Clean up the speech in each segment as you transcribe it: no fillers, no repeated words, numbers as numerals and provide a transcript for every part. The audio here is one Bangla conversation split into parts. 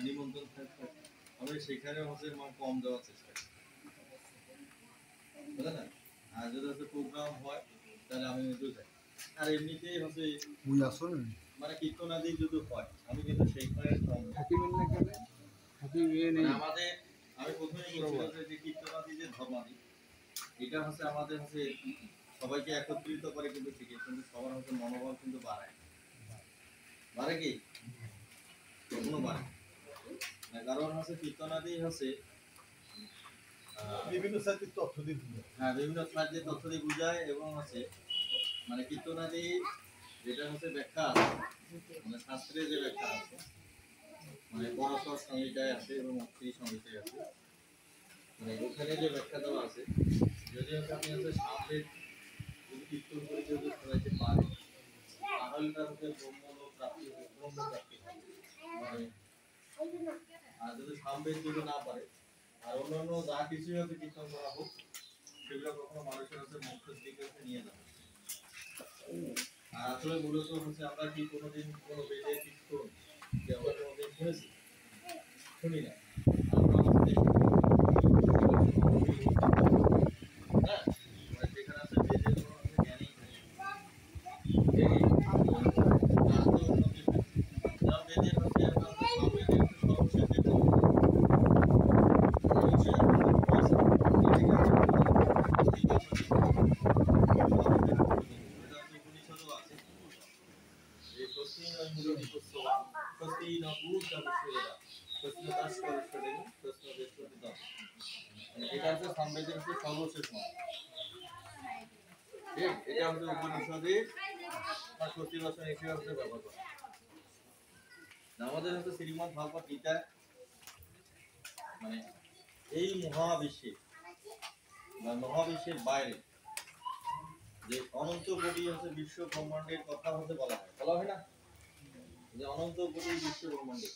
নিমন্ত্রণ থাকবে, আমি সেখানে হচ্ছে আমার কম দেওয়ার চেষ্টা করি, বুঝলেন না? আর যদি হচ্ছে প্রোগ্রাম হয় তাহলে আমি একটু যাই। আর এমনিতেই হচ্ছে মানে কীর্তনাদি যদি হয় আমি কিন্তু সেইখানে কম মানে আমাদের, আমি প্রথমেই বলছিলাম যে কীর্তনাদি যে ধর্মাদি এটা হচ্ছে আমাদের হচ্ছে সবাইকে একত্রিত করে কিন্তু ঠিক, কিন্তু সবার হচ্ছে মনোবল কিন্তু বাড়ায়, বাড়ে কি কখনো বাড়ে না, কারণ হচ্ছে কীর্তনাদি হচ্ছে বিভিন্ন সাহিত্যের তথ্য দিয়ে বুঝায়, হ্যাঁ বিভিন্ন সাহিত্যের তথ্য দিয়ে বুঝায় এবং হচ্ছে মানে কীর্তনাদি যেটা হচ্ছে ব্যাখ্যা মানে শাস্ত্রে যে ব্যাখ্যা আছে মানে পরস্পর সংহিতায় আছে এবং অক্ষী সংহিতায় আছে, মানে ওখানে যে ব্যাখ্যা দেওয়া আছে যদি আপনি হচ্ছে সামনে যদি কীর্তন করে যদি শোনাইতে পারে তাহলে তার হচ্ছে ব্রহ্মলোক প্রাপ্তি, ব্রহ্ম প্রাপ্তি মানে, আর যদি সামনে যদি না পারে আর অন্যান্য যা কিছুই হচ্ছে কীর্তন করা হোক সেগুলো কখনো মানুষের হচ্ছে মুখ্যের দিকে হচ্ছে নিয়ে যাবে। আর আসলে মূলত হচ্ছে আমরা কি কোনোদিন কোনো বেদে কীর্তন যে আমরা কোনোদিন শুনেছি? শুনি না। আমরা হচ্ছে হ্যাঁ মানে সেখানে আছে বেদের কোনো জ্ঞানই নাই, বেদের হচ্ছে আমরা সামবেদের সর্বশেষ এটা হচ্ছে সামবেদের হচ্ছে সর্বশেষ মত, ঠিক এটা হচ্ছে উপনিষদে ষষ্ঠী বছর হিসেবে হচ্ছে ব্যবহার করা। আমাদের হচ্ছে শ্রীমদ্ ভাগবত গীতা মানে এই মহাবিশ্বে বা মহাবিশ্বের বাইরে যে অনন্ত কোটি হচ্ছে বিশ্ব ব্রহ্মাণ্ডের কথা হতে বলা হয় না যে অনন্ত কোটি বিশ্ব ব্রহ্মাণ্ডের,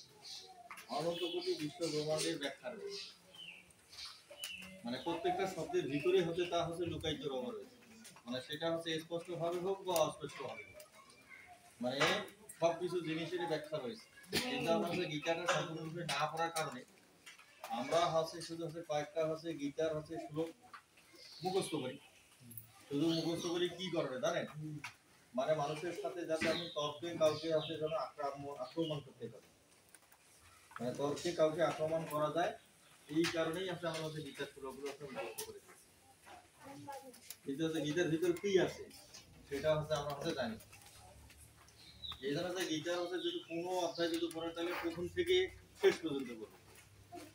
অনন্ত কোটি বিশ্ব ব্রহ্মাণ্ডের ব্যাখ্যা রয়েছে, মানে প্রত্যেকটা শব্দের ভিতরে হচ্ছে তা হচ্ছে লুকায়িত রহস্য রয়েছে, মানে সেটা হচ্ছে স্পষ্ট ভাবে হোক বা অস্পষ্ট ভাবে হোক, মানে সবকিছু জিনিসেরই ব্যাখ্যা রয়েছে। কিন্তু আমরা হচ্ছে গীতাটা সম্পূর্ণরূপে না পড়ার কারণে আমরা হচ্ছে শুধু হচ্ছে কয়েকটা হচ্ছে গীতার হচ্ছে শ্লোক মুখস্থ করি, শুধু মুখস্থ করি কি করবে জানেন, মানে মানুষের সাথে যাতে আমি তর্কে কাউকে হচ্ছে যেন আক্রমণ করতে পারি, মানে তর্কে কাউকে আক্রমণ করা যায় এই কারণেই হচ্ছে আমরা হচ্ছে গীতার শ্লোকগুলো হচ্ছে মুখস্থ করি, কিন্তু হচ্ছে গীতার ভিতর কি আছে সেটা হচ্ছে আমরা হচ্ছে জানি। এই জন্য গীতার হচ্ছে যদি কোনো অধ্যায় যদি পড়ে তাহলে প্রথম থেকে শেষ পর্যন্ত পড়বে,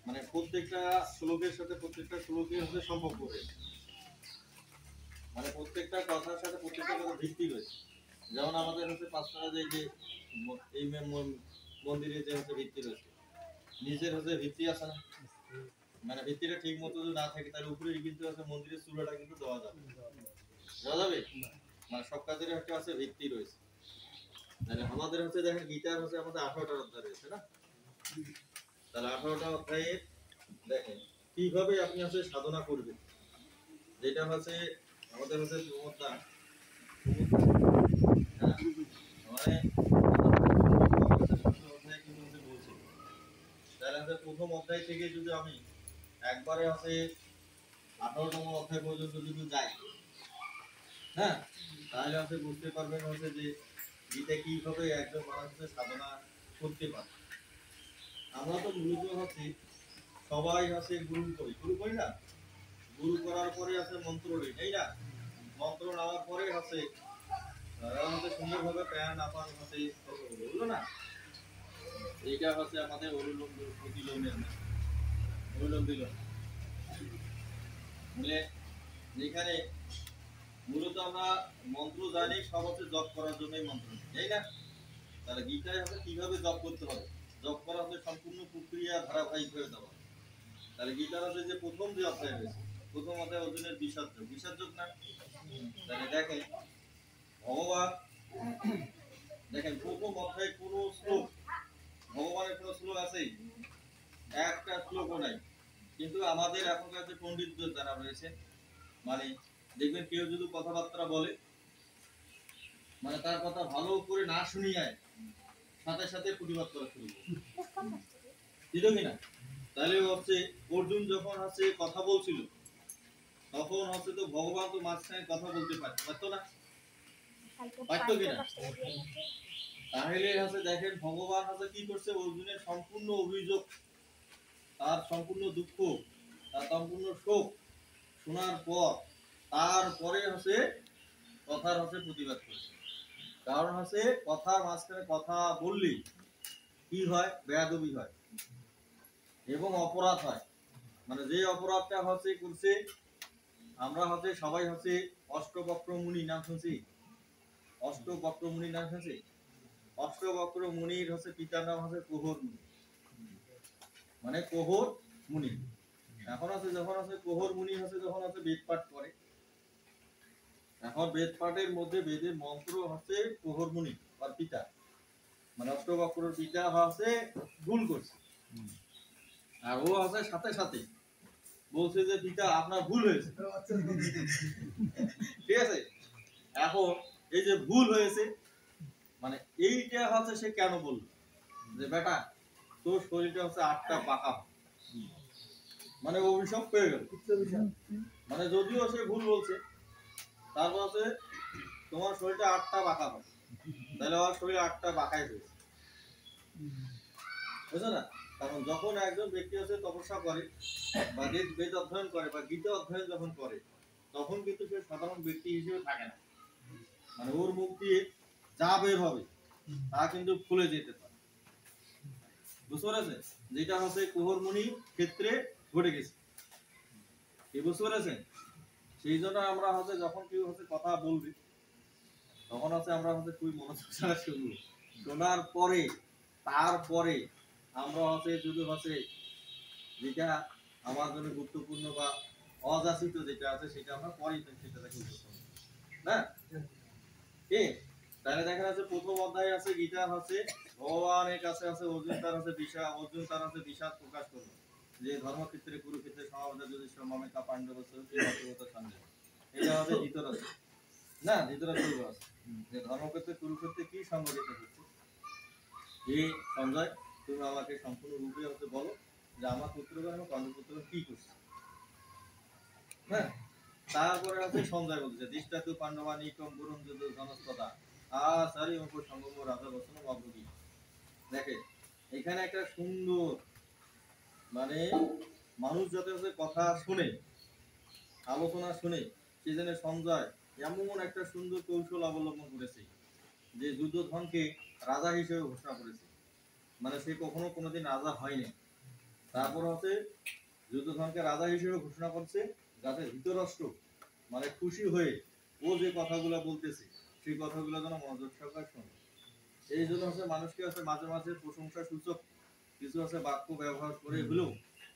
মানে প্রত্যেকটা শ্লোকের সাথে প্রত্যেকটা শ্লোকের হচ্ছে সম্পর্ক রয়েছে, মানে প্রত্যেকটা কথার সাথে প্রত্যেকটা কথা ভিত্তি রয়েছে। যেমন আমাদের হচ্ছে পাঁচটা যে এই মন্দিরে যে হচ্ছে ভিত্তি রয়েছে, নিজের হচ্ছে ভিত্তি আছে না, মানে ভিত্তিটা ঠিক মতো যদি না থাকে তাহলে উপরে কিন্তু হচ্ছে মন্দিরের চূড়াটা কিন্তু দেওয়া যাবে, দেওয়া যাবে মানে সব কাজের একটা আছে ভিত্তি রয়েছে। তাহলে আমাদের হচ্ছে দেখেন গীতার হচ্ছে আমাদের 18টা অধ্যায় রয়েছে না, তাহলে 18টা অধ্যায়ে দেখেন কিভাবে আপনি হচ্ছে সাধনা করবেন, যেটা হচ্ছে আমাদের হচ্ছে প্রমোদা মানে প্রথম অধ্যায় থেকে যদি আমি একবারে হচ্ছে 18তম অধ্যায় পর্যন্ত যদি যাই, হ্যাঁ তাহলে হচ্ছে বুঝতে পারবেন হচ্ছে যে গীতা কিভাবে একজন মানুষ সাধনা করতে পারে। আমরা তো মূলত হচ্ছে সবাই হচ্ছে গুরু করি না, গুরু করার পরে আছে মন্ত্র নেই, তাই না, মন্ত্র নেওয়ার পরে হচ্ছে সুন্দরভাবে প্রাণ আপান হচ্ছে বললো না, এইটা হচ্ছে আমাদের অনুলোম প্রতিলোমের অনুলোম বিলোম, মানে যেখানে মূলত আমরা মন্ত্র জানি সব হচ্ছে জপ করার জন্যই মন্ত্র, তাই না? তাহলে গীতায় হচ্ছে কিভাবে জপ করতে হবে, জপ করা হচ্ছে সম্পূর্ণ প্রক্রিয়া ধারাবাহিক হয়ে দেওয়া। তাহলে গীতার হচ্ছে যে প্রথম যে অধ্যায় রয়েছে, প্রথম অধ্যায় অর্জুনের বিষাদ যোগ না, তাহলে দেখেন ভগবান, দেখেন প্রথম অধ্যায় কোনো শ্লোক, ভগবানের কোনো শ্লোক আছে? একটা শ্লোকও নাই। কিন্তু আমাদের এখনকার যে পণ্ডিতদের যারা রয়েছে, মানে দেখবেন কেউ যদি কথাবার্তা বলে, মানে তার কথা ভালো করে না শুনিয়ে সাথে সাথে প্রতিবাদ করা শুরু করে, দিল কিনা? তাহলে হচ্ছে অর্জুন যখন হচ্ছে কথা বলছিল তখন হচ্ছে তো ভগবান তো মাঝখানে কথা বলতে পারতো না, পারতো কিনা? তাহলে হচ্ছে দেখেন ভগবান হচ্ছে কি করছে, অর্জুনের সম্পূর্ণ অভিযোগ, তার সম্পূর্ণ দুঃখ, তার সম্পূর্ণ শোক শোনার পর তারপরে হচ্ছে কথার হচ্ছে প্রতিবাদ করেছে। কারণ হচ্ছে কথার মাঝখানে কথা বললেই কি হয়, বেয়াদবি হয় এবং অপরাধ হয়। মানে যে অপরাধটা হচ্ছে করছে, আমরা হচ্ছে সবাই হচ্ছে অষ্টবক্র মুনি নাম শুনছি, অষ্টবক্র মুনি নাম শুনছি। অষ্টবক্র মুনির হচ্ছে পিতার নাম হচ্ছে কোহর মুনি, মানে কোহর মুনি। এখন আছে যখন আছে কোহর মুনি হচ্ছে যখন আছে বেদ পাঠ করে, এখন বেদ পাঠের মধ্যে বেদের মন্ত্র হচ্ছে কোহর মুনি আর পিতা, মানে অষ্টবক্রর পিতা হচ্ছে ভুল করছে, আর ও হচ্ছে সাথে সাথে বলছে যে পিতা আপনার ভুল হয়েছে, ঠিক আছে? এখন এই যে ভুল হয়েছে মানে এইটা হচ্ছে সে কেন বলল যে বেটা তোর শরীরটা হচ্ছে 8টা পাকা, মানে অভিশাপ পেয়ে গেল। মানে যদিও সে ভুল বলছে, তারপর হচ্ছে তোমার শরীরটা 8টা বাঁকা হবে, তাহলে আমার শরীর 8টা বাঁকাই হয়েছে, বুঝছো না? কারণ যখন একজন ব্যক্তি হচ্ছে তপস্যা করে বা বেদ অধ্যয়ন করে বা গীতা অধ্যয়ন যখন করে, তখন কিন্তু সে সাধারণ ব্যক্তি হিসেবে থাকে না, মানে ওর মুখ দিয়ে যা বের হবে তা কিন্তু ফুলে যেতে পারে, বুঝতে পেরেছেন? যেটা হচ্ছে কুহর মুনি ক্ষেত্রে ঘটে গেছে, কি বুঝতে পেরেছেন? সেই জন্য আমরা হচ্ছে যখন কেউ হচ্ছে কথা বলবে তখন হচ্ছে আমরা হচ্ছে খুবই মনোযোগ ছাড়া শুনবো, শোনার পরে তারপরে আমরা হচ্ছে যদি হচ্ছে যেটা আমার জন্য গুরুত্বপূর্ণ বা অযাচিত যেটা আছে সেটা আমরা পরে সেটা দেখে না কি। তাহলে দেখা যাচ্ছে প্রথম অধ্যায় আছে গীতা হচ্ছে ভগবানের কাছে আছে অর্জুন তার হচ্ছে বিষাদ প্রকাশ করলো যে ধর্মক্ষেত্রে কুরুক্ষেত্রে সমাবেত যুধিষ্ঠির মমিতা পাণ্ডব সঞ্জয়, এটা হচ্ছে ধৃতরাষ্ট্র, না ধৃতরাষ্ট্র আছে যে ধর্মক্ষেত্রে কুরুক্ষেত্রে কি সংঘটিত হচ্ছে, যে সঞ্জয় তুমি আমাকে সম্পূর্ণ রূপে হচ্ছে বলো যে আমার পুত্রগণ এবং পাণ্ডবপুত্রগণ কি করছে। হ্যাঁ, তারপরে আছে সঞ্জয় বলছে দৃষ্টাতু পাণ্ডবানি কম গুরুম যুদ্ধ ধনস্ততা সারি উপসঙ্গম রাজা বসন অগ্রগী। দেখে এখানে একটা সুন্দর, মানে মানুষ যাতে হচ্ছে কথা শুনে আলোচনা শুনে সেজন্য সঞ্জয় এমন একটা সুন্দর কৌশল অবলম্বন করেছে যে যুদ্ধধনকে রাজা হিসেবে ঘোষণা করেছে, মানে সে কখনো কোনোদিন রাজা হয়নি। তারপর হচ্ছে যুদ্ধধনকে রাজা হিসেবে ঘোষণা করছে যাতে ধৃতরাষ্ট্র মানে খুশি হয়ে ও যে কথাগুলো বলতেছে সেই কথাগুলো যেন মনোযোগ সহকারে শোনে। এই জন্য হচ্ছে মানুষকে হচ্ছে মাঝে মাঝে প্রশংসা সূচক কিছু হচ্ছে বাক্য ব্যবহার করে হলেও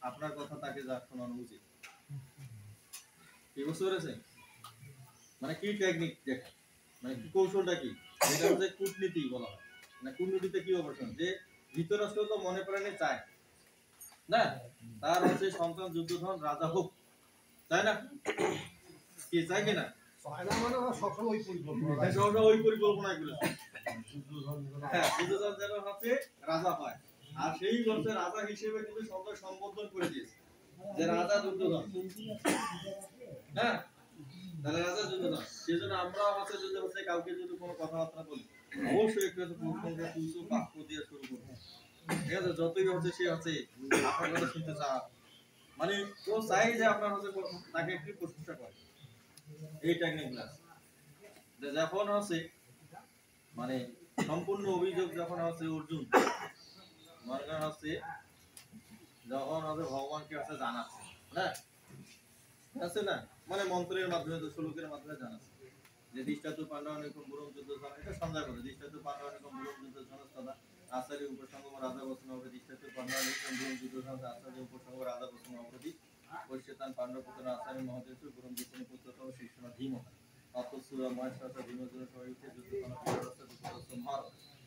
আপনার কথা তাকে যা শোনানো উচিত, কি বুঝতে পেরেছেন? মানে কি টেকনিক দেখা, মানে কি কৌশলটা কি, এটা হচ্ছে কূটনীতি বলা হয়। মানে কূটনীতিতে কি অবস্থা যে ধৃতরাষ্ট্র তো মনে প্রাণে চায় না তার হচ্ছে সন্তান যুদ্ধধন রাজা হোক, তাই না? কি চায় কিনা? ওই পরিকল্পনা করেছে হ্যাঁ, যুদ্ধধন যেন হচ্ছে রাজা হয়, আর সেই হচ্ছে রাজা হিসেবে কিন্তু সবাই সম্বোধন করে দিয়েছে যে রাজা যুদ্ধধন। হ্যাঁ, তাহলে রাজা যুদ্ধধন, সেই জন্য আমরা হচ্ছে যদি হচ্ছে কাউকে যদি কোনো কথাবার্তা বলি অবশ্যই একটু প্রশংসা সূচক বাক্য দিয়ে শুরু করবো, ঠিক আছে? যতই হচ্ছে সে হচ্ছে আপনার কথা শুনতে চা, মানে ও চাই যে আপনার হচ্ছে তাকে একটু প্রশংসা করে, এই টেকনিকগুলো আছে। যখন হচ্ছে মানে সম্পূর্ণ অভিযোগ যখন হচ্ছে অর্জুন মনে করেন হচ্ছে যখন হচ্ছে ভগবানকে হচ্ছে জানাচ্ছে, হ্যাঁ আছে না, মানে মন্ত্রের মাধ্যমে শ্লোকের মাধ্যমে জানাচ্ছে যে দৃষ্টাতু পাণ্ডবানিকম গুরুম যুদ্ধ জন, এটা সন্দেহ করে দৃষ্টাতু পাণ্ডবানিকম গুরুম যুদ্ধ জনস্তদা আচার্য উপসঙ্গম রাজা বসন হবে দৃষ্টাতু পাণ্ডবানিকম গুরুম যুদ্ধ জন আচার্য উপসঙ্গ রাজা বসন অবধি পরিষ্যতান পাণ্ডবপুত্র আচার্য মহাদেব গুরুম বিষ্ণু পুত্রতম শিষ্য ধীমতা অতসুরা মহেশ্বর ভীমজন সহিতে যুদ্ধ কনকরস্ত দুঃখদস্ত মহার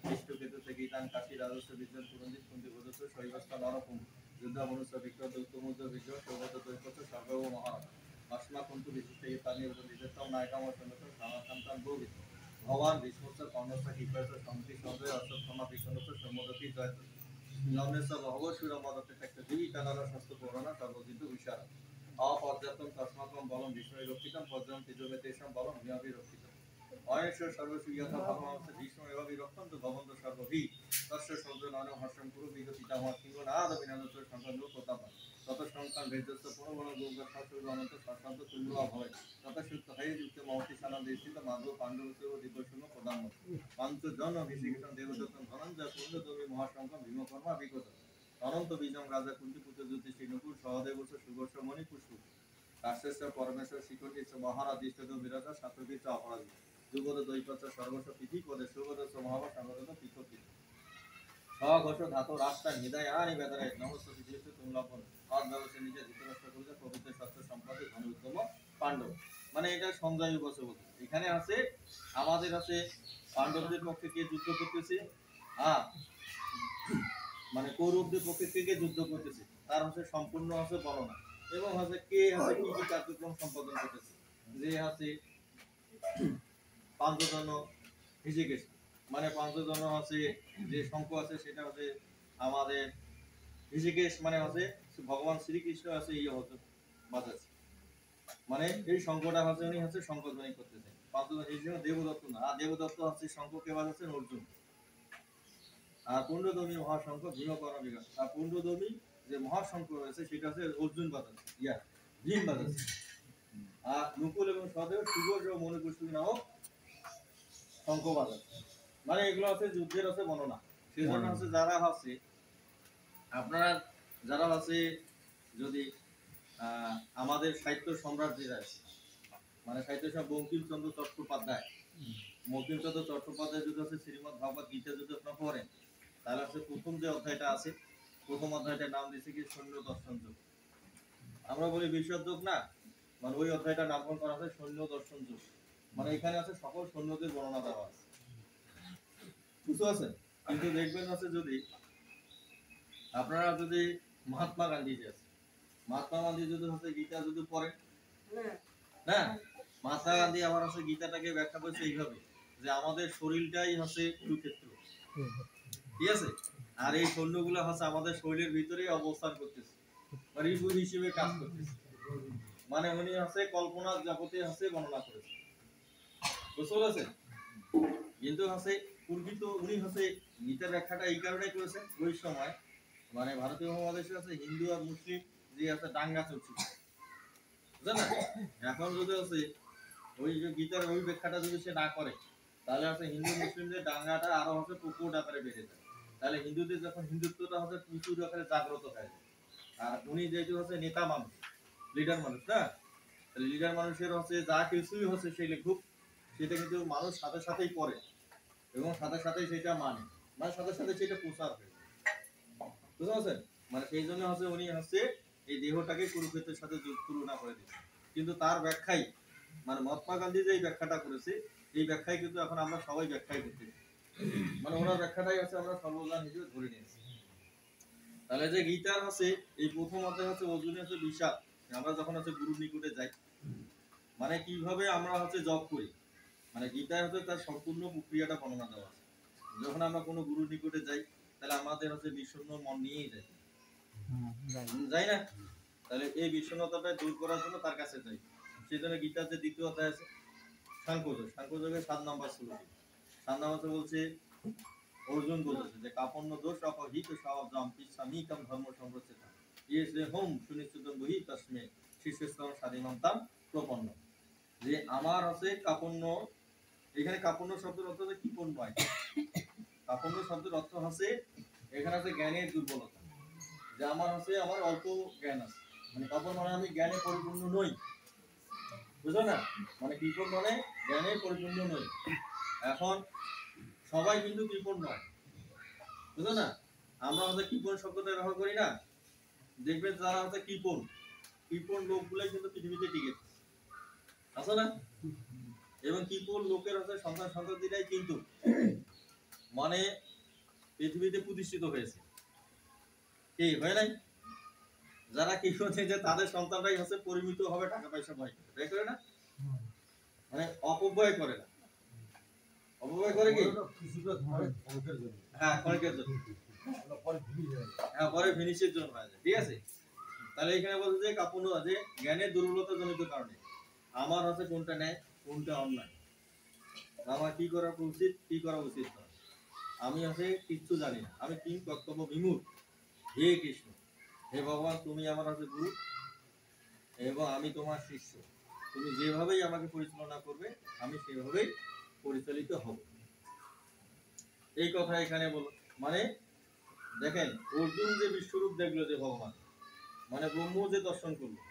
বিষ্ণুকেতু থেকে গীতান কাশী রাজস্ব বিদ্যান পুরন্দিত কুন্তি বদস্ত শৈবস্থ নরকুম যুদ্ধ মনুষ্য বিক্রত উত্তমুদ্র বিগ্রহ সৌগত দৈপত সর্বভ মহারথ অস্মা কুন্তু বিশিষ্ট স্থানীয় বিদ্যুত্তম নায়কাম সন্ন্যতম সমাকান্তান বহুবিধ ভগবান বিষ্ণুস্ব কর্ণস্থ কৃপয়স্ব সমিতি সঞ্জয় অশ্বত্থমা বিষ্ণুস্ব সম্মোদতি জয়ত লগ্নেশ্বর ভগবসুর মদতে থাকতে দিবি কানারা স্বাস্থ্য পুরাণা সর্বজিত বিশাল অপর্যাপ্তম তস্মাকম বলম বিষ্ণু রক্ষিতম পর্যম তেজমে তেষাম বলম হিমাভি রক্ষিতম অয়েশ্বর সর্বসু যথা ভাবমাংস বিষ্ণু এভাবে রক্ষন্ত ভবন্ত সর্বভি তস্য সৌর্য নয়ন হর্ষম কুরু বিগ পিতামহ সিংহ নাদ বিনাদত সন্তান প্রতাপ তত সংখ্যান বেদস্ত পুনঃবন গৌগা শাস্ত্র অনন্ত শাস্ত্রান্ত তুল্য অভয় তত সুক্ত হয়ে যুক্ত মহতি সানন্দ স্থিত মাধব পাণ্ডব দিব্যশূন্য প্রধান পাঞ্চজন বিশিষ্ট দেবদত্ত ধনঞ্জয় পূর্ণদমী মহাশঙ্কর ভীমকর্মা বিগত অনন্ত বীজম রাজা কুন্তি পুত্র জ্যোতিষী নকুল সহদেব সুবর্ষ মণি পুষ্প কাশ্যেশ্বর পরমেশ্বর শিখণ্ডী মহারাজিষ্ট বিরাজা সাতবীর অপরাধী যুগদ দৈপচ সর্বস্ব পিঠি পদে সুগদস্ব মহাবা সংগত পৃথক সঘোষ ধাতু রাস্তা হৃদয় আনি বেদনে নমস্তে যেহেতু তুমলাপন অদ ব্যবসা নিজে ধৃতরাষ্ট্র করিতে পবিত্র সত্য সম্পদে ধন উত্তম পাণ্ডব মানে এটা সঞ্জয় বসবত এখানে আছে আমাদের আছে পাণ্ডবদের পক্ষে কে যুদ্ধ করতেছে মানে কৌরবদের পক্ষে কে কে যুদ্ধ করতেছে তার হচ্ছে সম্পূর্ণ হচ্ছে বর্ণনা এবং হচ্ছে কে হচ্ছে কি কি কার্যক্রম সম্পাদন করতেছে যে আছে পাঞ্চজন ঋষিকেশ মানে পাঞ্চজন আছে যে শঙ্খ আছে সেটা হচ্ছে আমাদের ঋষিকেশ মানে হচ্ছে ভগবান শ্রীকৃষ্ণ আছে এই হচ্ছে বাজাচ্ছে মানে এই শঙ্খটা হচ্ছে উনি হচ্ছে শঙ্খধ্বনি করতেছেন পাঞ্চজন ঋষিকেশ দেবদত্ত না আর দেবদত্ত হচ্ছে শঙ্খ কে বাজাচ্ছেন অর্জুন আর পুণ্ডদমী মহাশঙ্খ ভীমকর্ণ বিকাশ আর পুণ্ডদমী যে মহাশঙ্খ রয়েছে সেটা হচ্ছে অর্জুন বাজাচ্ছে ভীম বাজাচ্ছে আর নকুল এবং সহদেব সুবর্ণ মণিপুষ্প নামক শঙ্খ বাজাচ্ছে মানে এগুলো হচ্ছে যুদ্ধের হচ্ছে বর্ণনা সেই জন্য হচ্ছে যারা হচ্ছে আপনারা যারা হচ্ছে যদি আমাদের সাহিত্য সম্রাট যেটা আছে মানে সাহিত্য সব বঙ্কিমচন্দ্র চট্টোপাধ্যায় বঙ্কিমচন্দ্র চট্টোপাধ্যায় যদি হচ্ছে শ্রীমদ্ ভগবত গীতা যদি আপনারা পড়েন তাহলে হচ্ছে প্রথম যে অধ্যায়টা আছে প্রথম অধ্যায়টার নাম দিয়েছে কি সৈন্য দর্শন যুগ আমরা বলি বিশদ যুগ না মানে ওই অধ্যায়টার নামকরণ করা হয় সৈন্য দর্শন যুগ মানে এখানে আছে সকল সৈন্যদের বর্ণনা দেওয়া আছে বুঝতে পারছেন কিন্তু দেখবেন আছে যদি আপনারা যদি মহাত্মা গান্ধী যে আছে মহাত্মা গান্ধী যদি হচ্ছে গীতা যদি পড়েন না মহাত্মা গান্ধী আবার হচ্ছে গীতাটাকে ব্যাখ্যা করছে এইভাবে যে আমাদের শরীরটাই হচ্ছে কুরুক্ষেত্র ঠিক আছে আর এই সৈন্যগুলো হচ্ছে আমাদের শরীরের ভিতরেই অবস্থান করতেছে রিপু হিসেবে কাজ করতেছে মানে উনি হচ্ছে কল্পনা জগতে হচ্ছে বর্ণনা করেছে বুঝতে পারছেন কিন্তু হচ্ছে প্রকৃত উনি হচ্ছে গীতার ব্যাখ্যাটা এই কারণে করেছেন ওই সময় মানে ভারতীয় উপমহাদেশে আছে হিন্দু আর মুসলিম যে আছে দাঙ্গা চলছিল বুঝলেন না এখন যদি আছে ওই যে গীতার ওই ব্যাখ্যাটা যদি সে না করে তাহলে হচ্ছে হিন্দু মুসলিমদের দাঙ্গাটা আরো হচ্ছে প্রকট আকারে বেড়ে যায় তাহলে হিন্দুদের যখন হিন্দুত্বটা হচ্ছে প্রচুর আকারে জাগ্রত হয়ে যায় আর উনি যেহেতু হচ্ছে নেতা মানুষ লিডার মানুষ না লিডার মানুষের হচ্ছে যা কিছুই হচ্ছে সেই খুব সেটা কিন্তু মানুষ সাথে সাথেই করে এবং সাথে সাথেই সেটা মানে সাথে সাথে সেটা প্রচার হয় বুঝতে পারছেন মানে সেই জন্য হচ্ছে উনি হচ্ছে এই দেহটাকে কুরুক্ষেত্রের সাথে তুলনা করে দিচ্ছেন কিন্তু তার ব্যাখ্যাই মানে মহাত্মা গান্ধী যে ব্যাখ্যাটা করেছে এই ব্যাখ্যায় কিন্তু এখন আমরা সবাই ব্যাখ্যাই করতে মানে ওনার ব্যাখ্যাটাই হচ্ছে আমরা সর্বজ্ঞান হিসেবে ধরে নিয়েছি তাহলে যে গীতার হচ্ছে এই প্রথম অধ্যায় হচ্ছে অর্জুনের হচ্ছে বিষাদ আমরা যখন হচ্ছে গুরুর নিকটে যাই মানে কিভাবে আমরা হচ্ছে জব করি মানে গীতায় হচ্ছে তার সম্পূর্ণ প্রক্রিয়াটা বর্ণনা দেওয়া আছে যখন আমরা কোনো গুরুর নিকটে যাই তাহলে আমাদের হচ্ছে বিষণ্ণ মন নিয়েই যাই যাই না তাহলে এই বিষণ্ণতাটা দূর করার জন্য তার কাছে যাই সেই জন্য গীতার যে দ্বিতীয় অধ্যায় আছে সাংখ্যযোগ সাংখ্যযোগের 7 নম্বর শ্লোকে 7 নম্বরে বলছে অর্জুন বলেছে যে কাপন্ন দোষ অপহিত স্বভাবজাম পিচ্ছামিকম ধর্ম সংরক্ষিতা ইয়ে হোম সুনিশ্চিত বহি তস্মে শিষ্যস্তম স্বাধীনতাম প্রপন্ন যে আমার হচ্ছে কাপন্ন এখানে কাপন্ন শব্দের অর্থ হচ্ছে কৃপণ নয় কাপন্ন শব্দের অর্থ হচ্ছে এখানে আছে জ্ঞানের দুর্বলতা যে আমার হচ্ছে আমার অল্প জ্ঞান আছে মানে কাপন মানে আমি জ্ঞানে পরিপূর্ণ নই বুঝলো না মানে কৃপণ মানে জ্ঞানে পরিপূর্ণ নই এখন সবাই কিন্তু কৃপণ নয় বুঝলো না আমরা হচ্ছে কৃপণ শব্দটা ব্যবহার করি না দেখবেন যারা হচ্ছে কৃপণ লোকগুলাই কিন্তু পৃথিবীতে টিকে আছে না এবং কৃপণ লোকের হচ্ছে সন্তানদিরাই কিন্তু মানে পৃথিবীতে প্রতিষ্ঠিত হয়েছে কি হয় নাই যারা কৃপণ যে তাদের সন্তানরাই হচ্ছে পরিমিত হবে টাকা পয়সা ভয় করে না মানে অপব্যয় করে না অপব্যয় করে কি হ্যাঁ ক্ষণিকের জন্য হ্যাঁ পরে ফিনিশের জন্য হয়ে যায়, ঠিক আছে। তাহলে এখানে বলছে যে কাপুণ্য আছে জ্ঞানের দুর্বলতা জনিত কারণে আমার হচ্ছে কোনটা ন্যায় কোনটা অন্যায়, আমার কি করা উচিত কি করা উচিত নয়, আমি হচ্ছে কিচ্ছু জানি না, আমি কিং কর্তব্য বিমূঢ়। হে কৃষ্ণ, হে ভগবান, তুমি আমার হচ্ছে গুরু এবং আমি তোমার শিষ্য, তুমি যেভাবেই আমাকে পরিচালনা করবে আমি সেভাবেই পরিচালিত হব। এই কথা এখানে বলো। মানে দেখেন অর্জুন যে বিশ্বরূপ দেখলো যে ভগবান, মানে ব্রহ্ম যে দর্শন করলো,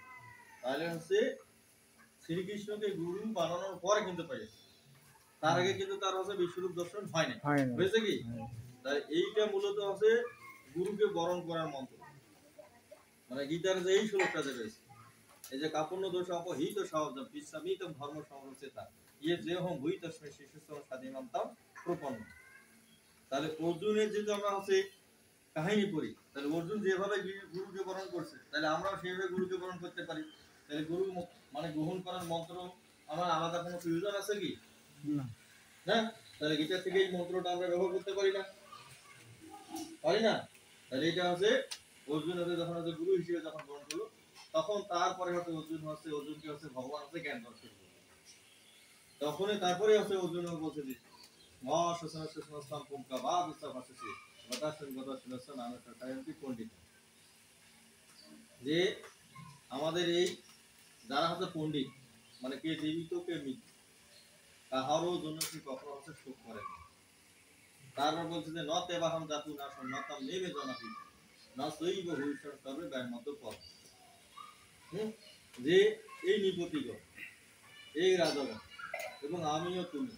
তাহলে হচ্ছে শ্রীকৃষ্ণকে গুরু বানানোর পরে কিন্তু পেয়েছে, তার আগে কিন্তু তার হচ্ছে বিশ্বরূপ দর্শন হয় না, হয়েছে কি? তাই এইটা মূলত হচ্ছে গুরুকে বরণ করার মন্ত্র। মানে গীতার যে এই শ্লোকটা যে রয়েছে, এই যে কাপুণ্য দোষ অপহিত সহজম বিশ্বামিতম ধর্ম সংরচিতা ইয়ে যে হম ভুই তস্মৈ শিশুস্তম স্বাধীনতাম প্রপন্ন। তাহলে অর্জুনের যদি আমরা হচ্ছে কাহিনী পড়ি, তাহলে অর্জুন যেভাবে গুরুকে বরণ করছে, তাহলে আমরাও সেইভাবে গুরুকে বরণ করতে পারি। তাহলে গুরু মানে গ্রহণ করার মন্ত্র আমার আলাদা কোনো প্রয়োজন আছে কি? না। তাহলে গীতা থেকে এই মন্ত্রটা আমরা ব্যবহার করতে পারি না, পারি না। তাহলে এটা হচ্ছে অর্জুন হচ্ছে যখন হচ্ছে গুরু হিসেবে যখন গ্রহণ করলো, তখন তারপরে হচ্ছে অর্জুনকে হচ্ছে ভগবান হচ্ছে জ্ঞান দর্শন করলো। তখনই তারপরে হচ্ছে অর্জুন বলছে যে যে আমাদের এই যারা হচ্ছে পণ্ডিত, মানে কে জীবিত কে মৃত, কাহারও জন্য কি কখনো হচ্ছে শোক করে না। তারপর বলছে যে নতে বাহন জাতু না সন্ন্যতম নেবে জনাপি না সৈব ভবিষ্যৎ করবে গায়ের মতো পথ। যে এই নিপতিগণ, এই রাজাগণ এবং আমিও তুমি,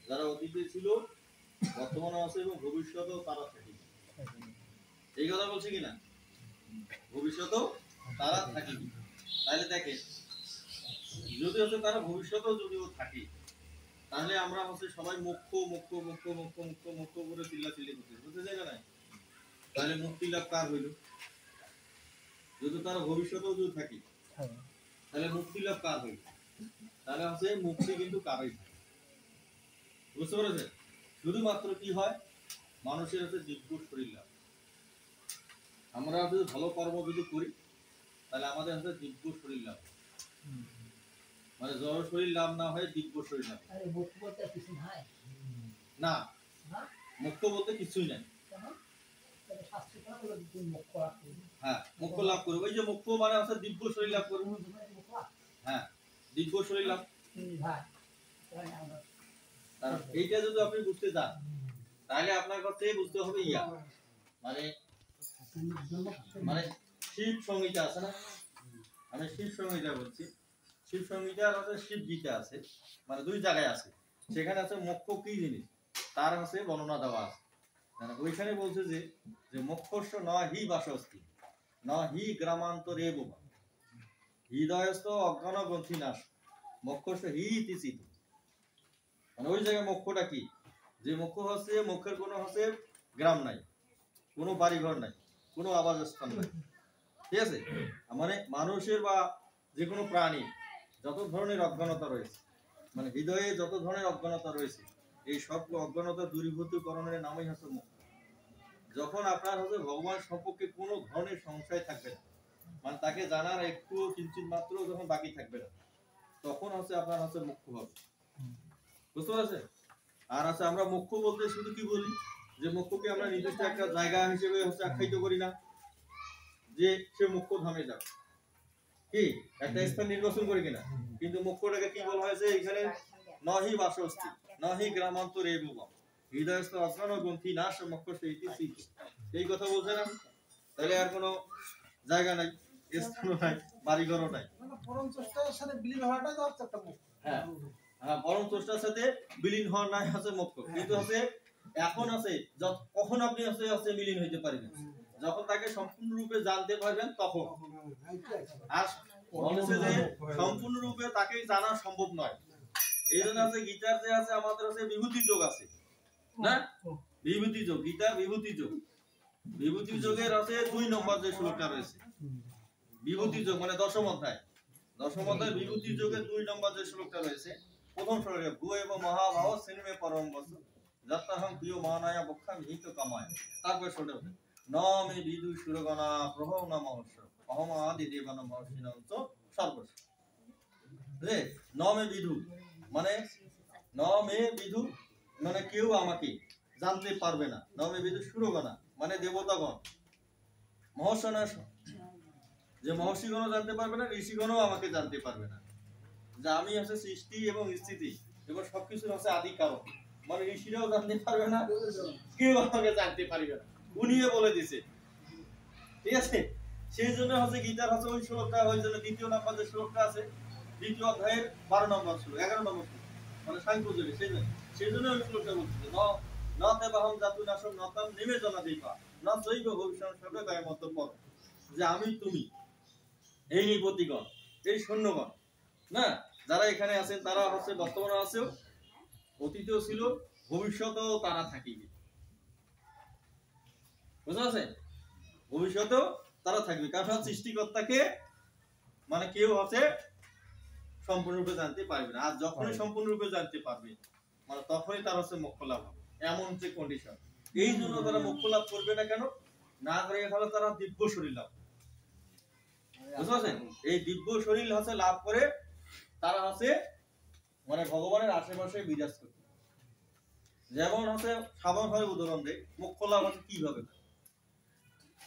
যারা অতীতে ছিল বর্তমানে আছে এবং ভবিষ্যতেও তারা থাকিবে। এই কথা বলছে কিনা? ভবিষ্যতেও তারা থাকিবে। তাহলে দেখে যদি হচ্ছে তারা ভবিষ্যতেও যদিও থাকে, তাহলে আমরা হচ্ছে সবাই মুখ্য মুখ্য মুখ্য মুখ্য মুখ্য মুখ্য করে চিল্লাচিল্লি করতে বুঝতে চাই না? তাহলে মুক্তি লাভ কার হইল? যদি তারা ভবিষ্যতেও যদি থাকে তাহলে মুক্তি লাভ কার হইল? তাহলে হচ্ছে মুক্তি কিন্তু কারই থাকে, বুঝতে পেরেছেন? শুধুমাত্র কি হয়, মানুষের হচ্ছে দিব্য শরীর লাভ। আমরা যদি ভালো কর্ম যদি করি তাহলে আমাদের হচ্ছে দিব্য শরীর লাভ, মানে জড় শরীর লাভ না হয় দিব্য শরীর লাভ। না, মুক্ত বলতে কিছুই নাই। হ্যাঁ, মুক্ত লাভ করবো, ওই যে মুক্ত মানে হচ্ছে দিব্য শরীর লাভ করবো। হ্যাঁ, দিব্য শরীর লাভ। এইটা যদি আপনি বুঝতে চান তাহলে আপনার কাছে বুঝতে হবে ইয়া মানে মানে শিব সংহিতা আছে না, আমি শিব সংহিতা বলছি। শিব সংহিতার আছে শিব গীতা আছে, মানে দুই জায়গায় আছে। সেখানে আছে মোক্ষ কি জিনিস তার আছে বর্ণনা দেওয়া আছে। ওইখানে বলছে যে মোক্ষস্য ন হি বাসস্তি ন হি গ্রামান্তরে বোমা হৃদয়স্থ অজ্ঞান গ্রন্থি নাশ মোক্ষস্য হি ইতি চিত। মানে ওই জায়গায় মোক্ষটা কি, যে মোক্ষ হচ্ছে মোক্ষের কোনো হচ্ছে গ্রাম নাই, কোনো বাড়িঘর নাই, কোনো আবাসস্থান নাই, ঠিক আছে। মানে মানুষের বা যে কোনো প্রাণী যত ধরনের অজ্ঞানতা রয়েছে, মানে হৃদয়ে যত ধরনের অজ্ঞানতা রয়েছে, এই সব অজ্ঞানতা দূরীভূতকরণের নামই হচ্ছে মোক্ষ। যখন আপনার হচ্ছে ভগবান সম্পর্কে কোনো ধরনের সংশয় থাকবে না, মানে তাকে জানার একটু কিঞ্চিত মাত্র যখন বাকি থাকবে না, তখন হচ্ছে আপনার হচ্ছে মোক্ষ হবে, বুঝতে পারছেন? আর আছে আমরা মোক্ষ বলতে শুধু কি বলি, যে মোক্ষকে আমরা নির্দিষ্ট একটা জায়গা হিসেবে হচ্ছে আখ্যায়িত করি না, যে সে মোক্ষ ধামে যাবে, কি একটা স্থান নির্বাচন করি কিনা। কিন্তু মোক্ষটাকে কি বলা হয়েছে এখানে, নহি বাসস্তি নহি গ্রামান্তরে বোমা হৃদয়স্থ অজ্ঞান গ্রন্থি নাশ মোক্ষ সেইটি সিদ্ধ। এই কথা বলছে না? তাহলে আর কোনো জায়গা নাই, স্থানও নাই, বাড়িঘরও নাই। পরম স্রষ্টার সাথে বিলীন হওয়াটাই তো হচ্ছে একটা মোক্ষ। হ্যাঁ হ্যাঁ, পরম স্রষ্টার সাথে বিলীন হওয়ার নাই হচ্ছে মোক্ষ। কিন্তু হচ্ছে এখন আছে কখন আপনি হচ্ছে বিলীন হইতে পারবেন, যখন তাকে সম্পূর্ণরূপে জানতে পারবেন তখন। আর বলেছে যে সম্পূর্ণরূপে তাকে জানা সম্ভব নয়, এই জন্য আছে গীতার যে আছে আমাদের আছে বিভূতি যোগ আছে না, বিভূতি যোগ, গীতার বিভূতি যোগ। বিভূতি যোগের আছে 2 নম্বর যে শ্লোকটা রয়েছে, বিভূতি যোগ মানে দশম অধ্যায় বিভূতি যোগের 2 নম্বর যে শ্লোকটা রয়েছে, প্রথম শ্লোকে ভূ এবং মহাভাব সিনেমে পরম বস্তু যত্তাহং প্রিয় মানায়া বক্ষা মিহিত কামায়। তারপর শুনে ন মে বিদু সুরগণা প্রভব ন মহর্ষ অহম আদি দেবান মহর্ষিণন্ত সর্বস্ব। রে ন মে বিদু মানে ন মে বিদু মানে কেউ আমাকে জানতে পারবে না। ন মে বিদু সুরগণা মানে দেবতাগণ, মহর্ষণা যে মহর্ষিগণও জানতে পারবে না, ঋষিগণও আমাকে জানতে পারবে না যে আমি হচ্ছে সৃষ্টি এবং স্থিতি এবং সবকিছুর হচ্ছে আদি কারণ। মানে ঋষিরাও জানতে পারবে না, কেউ আমাকে জানতে পারবে না, উনিও বলে দিছে। ঠিক আছে, সেই জন্য হচ্ছে গীতার হচ্ছে ওই শ্লোকটা, ওই জন্য দ্বিতীয় নাম্বার যে শ্লোকটা আছে দ্বিতীয় অধ্যায়ের 12 নম্বর শ্লোক, 11 নম্বর শ্লোক, মানে সাংখ্যযোগে। সেই জন্য ওই শ্লোকটা বলছে ন তেবাহং জাতু নাশং নতাম নেমে জনা দীপা ন জৈব ভবিষ্যৎ সবে গায়মত পর। যে আমি তুমি এই নিপতিগণ, এই সৈন্যগণ না, যারা এখানে আছেন তারা হচ্ছে বর্তমানে আছেও, অতীতেও ছিল, ভবিষ্যতেও তারা থাকিবে। বুঝতে পারছেন? ভবিষ্যতেও তারা থাকবে, কারণ সৃষ্টিকর্তাকে মানে কেউ হচ্ছে সম্পূর্ণরূপে জানতে পারবে না। আর যখনই সম্পূর্ণরূপে জানতে পারবে মানে তখনই তার হচ্ছে মোক্ষ লাভ হবে, এমন যে কন্ডিশন। এই জন্য তারা মোক্ষ লাভ করবে না কেন? না করে তাহলে তারা দিব্য শরীর লাভ। বুঝতে পারছেন? এই দিব্য শরীর হচ্ছে লাভ করে তারা হচ্ছে মানে ভগবানের আশেপাশে বিরাজ করবে। যেমন হচ্ছে সাধারণভাবে উদাহরণ দেয়, মোক্ষ লাভ হচ্ছে কিভাবে।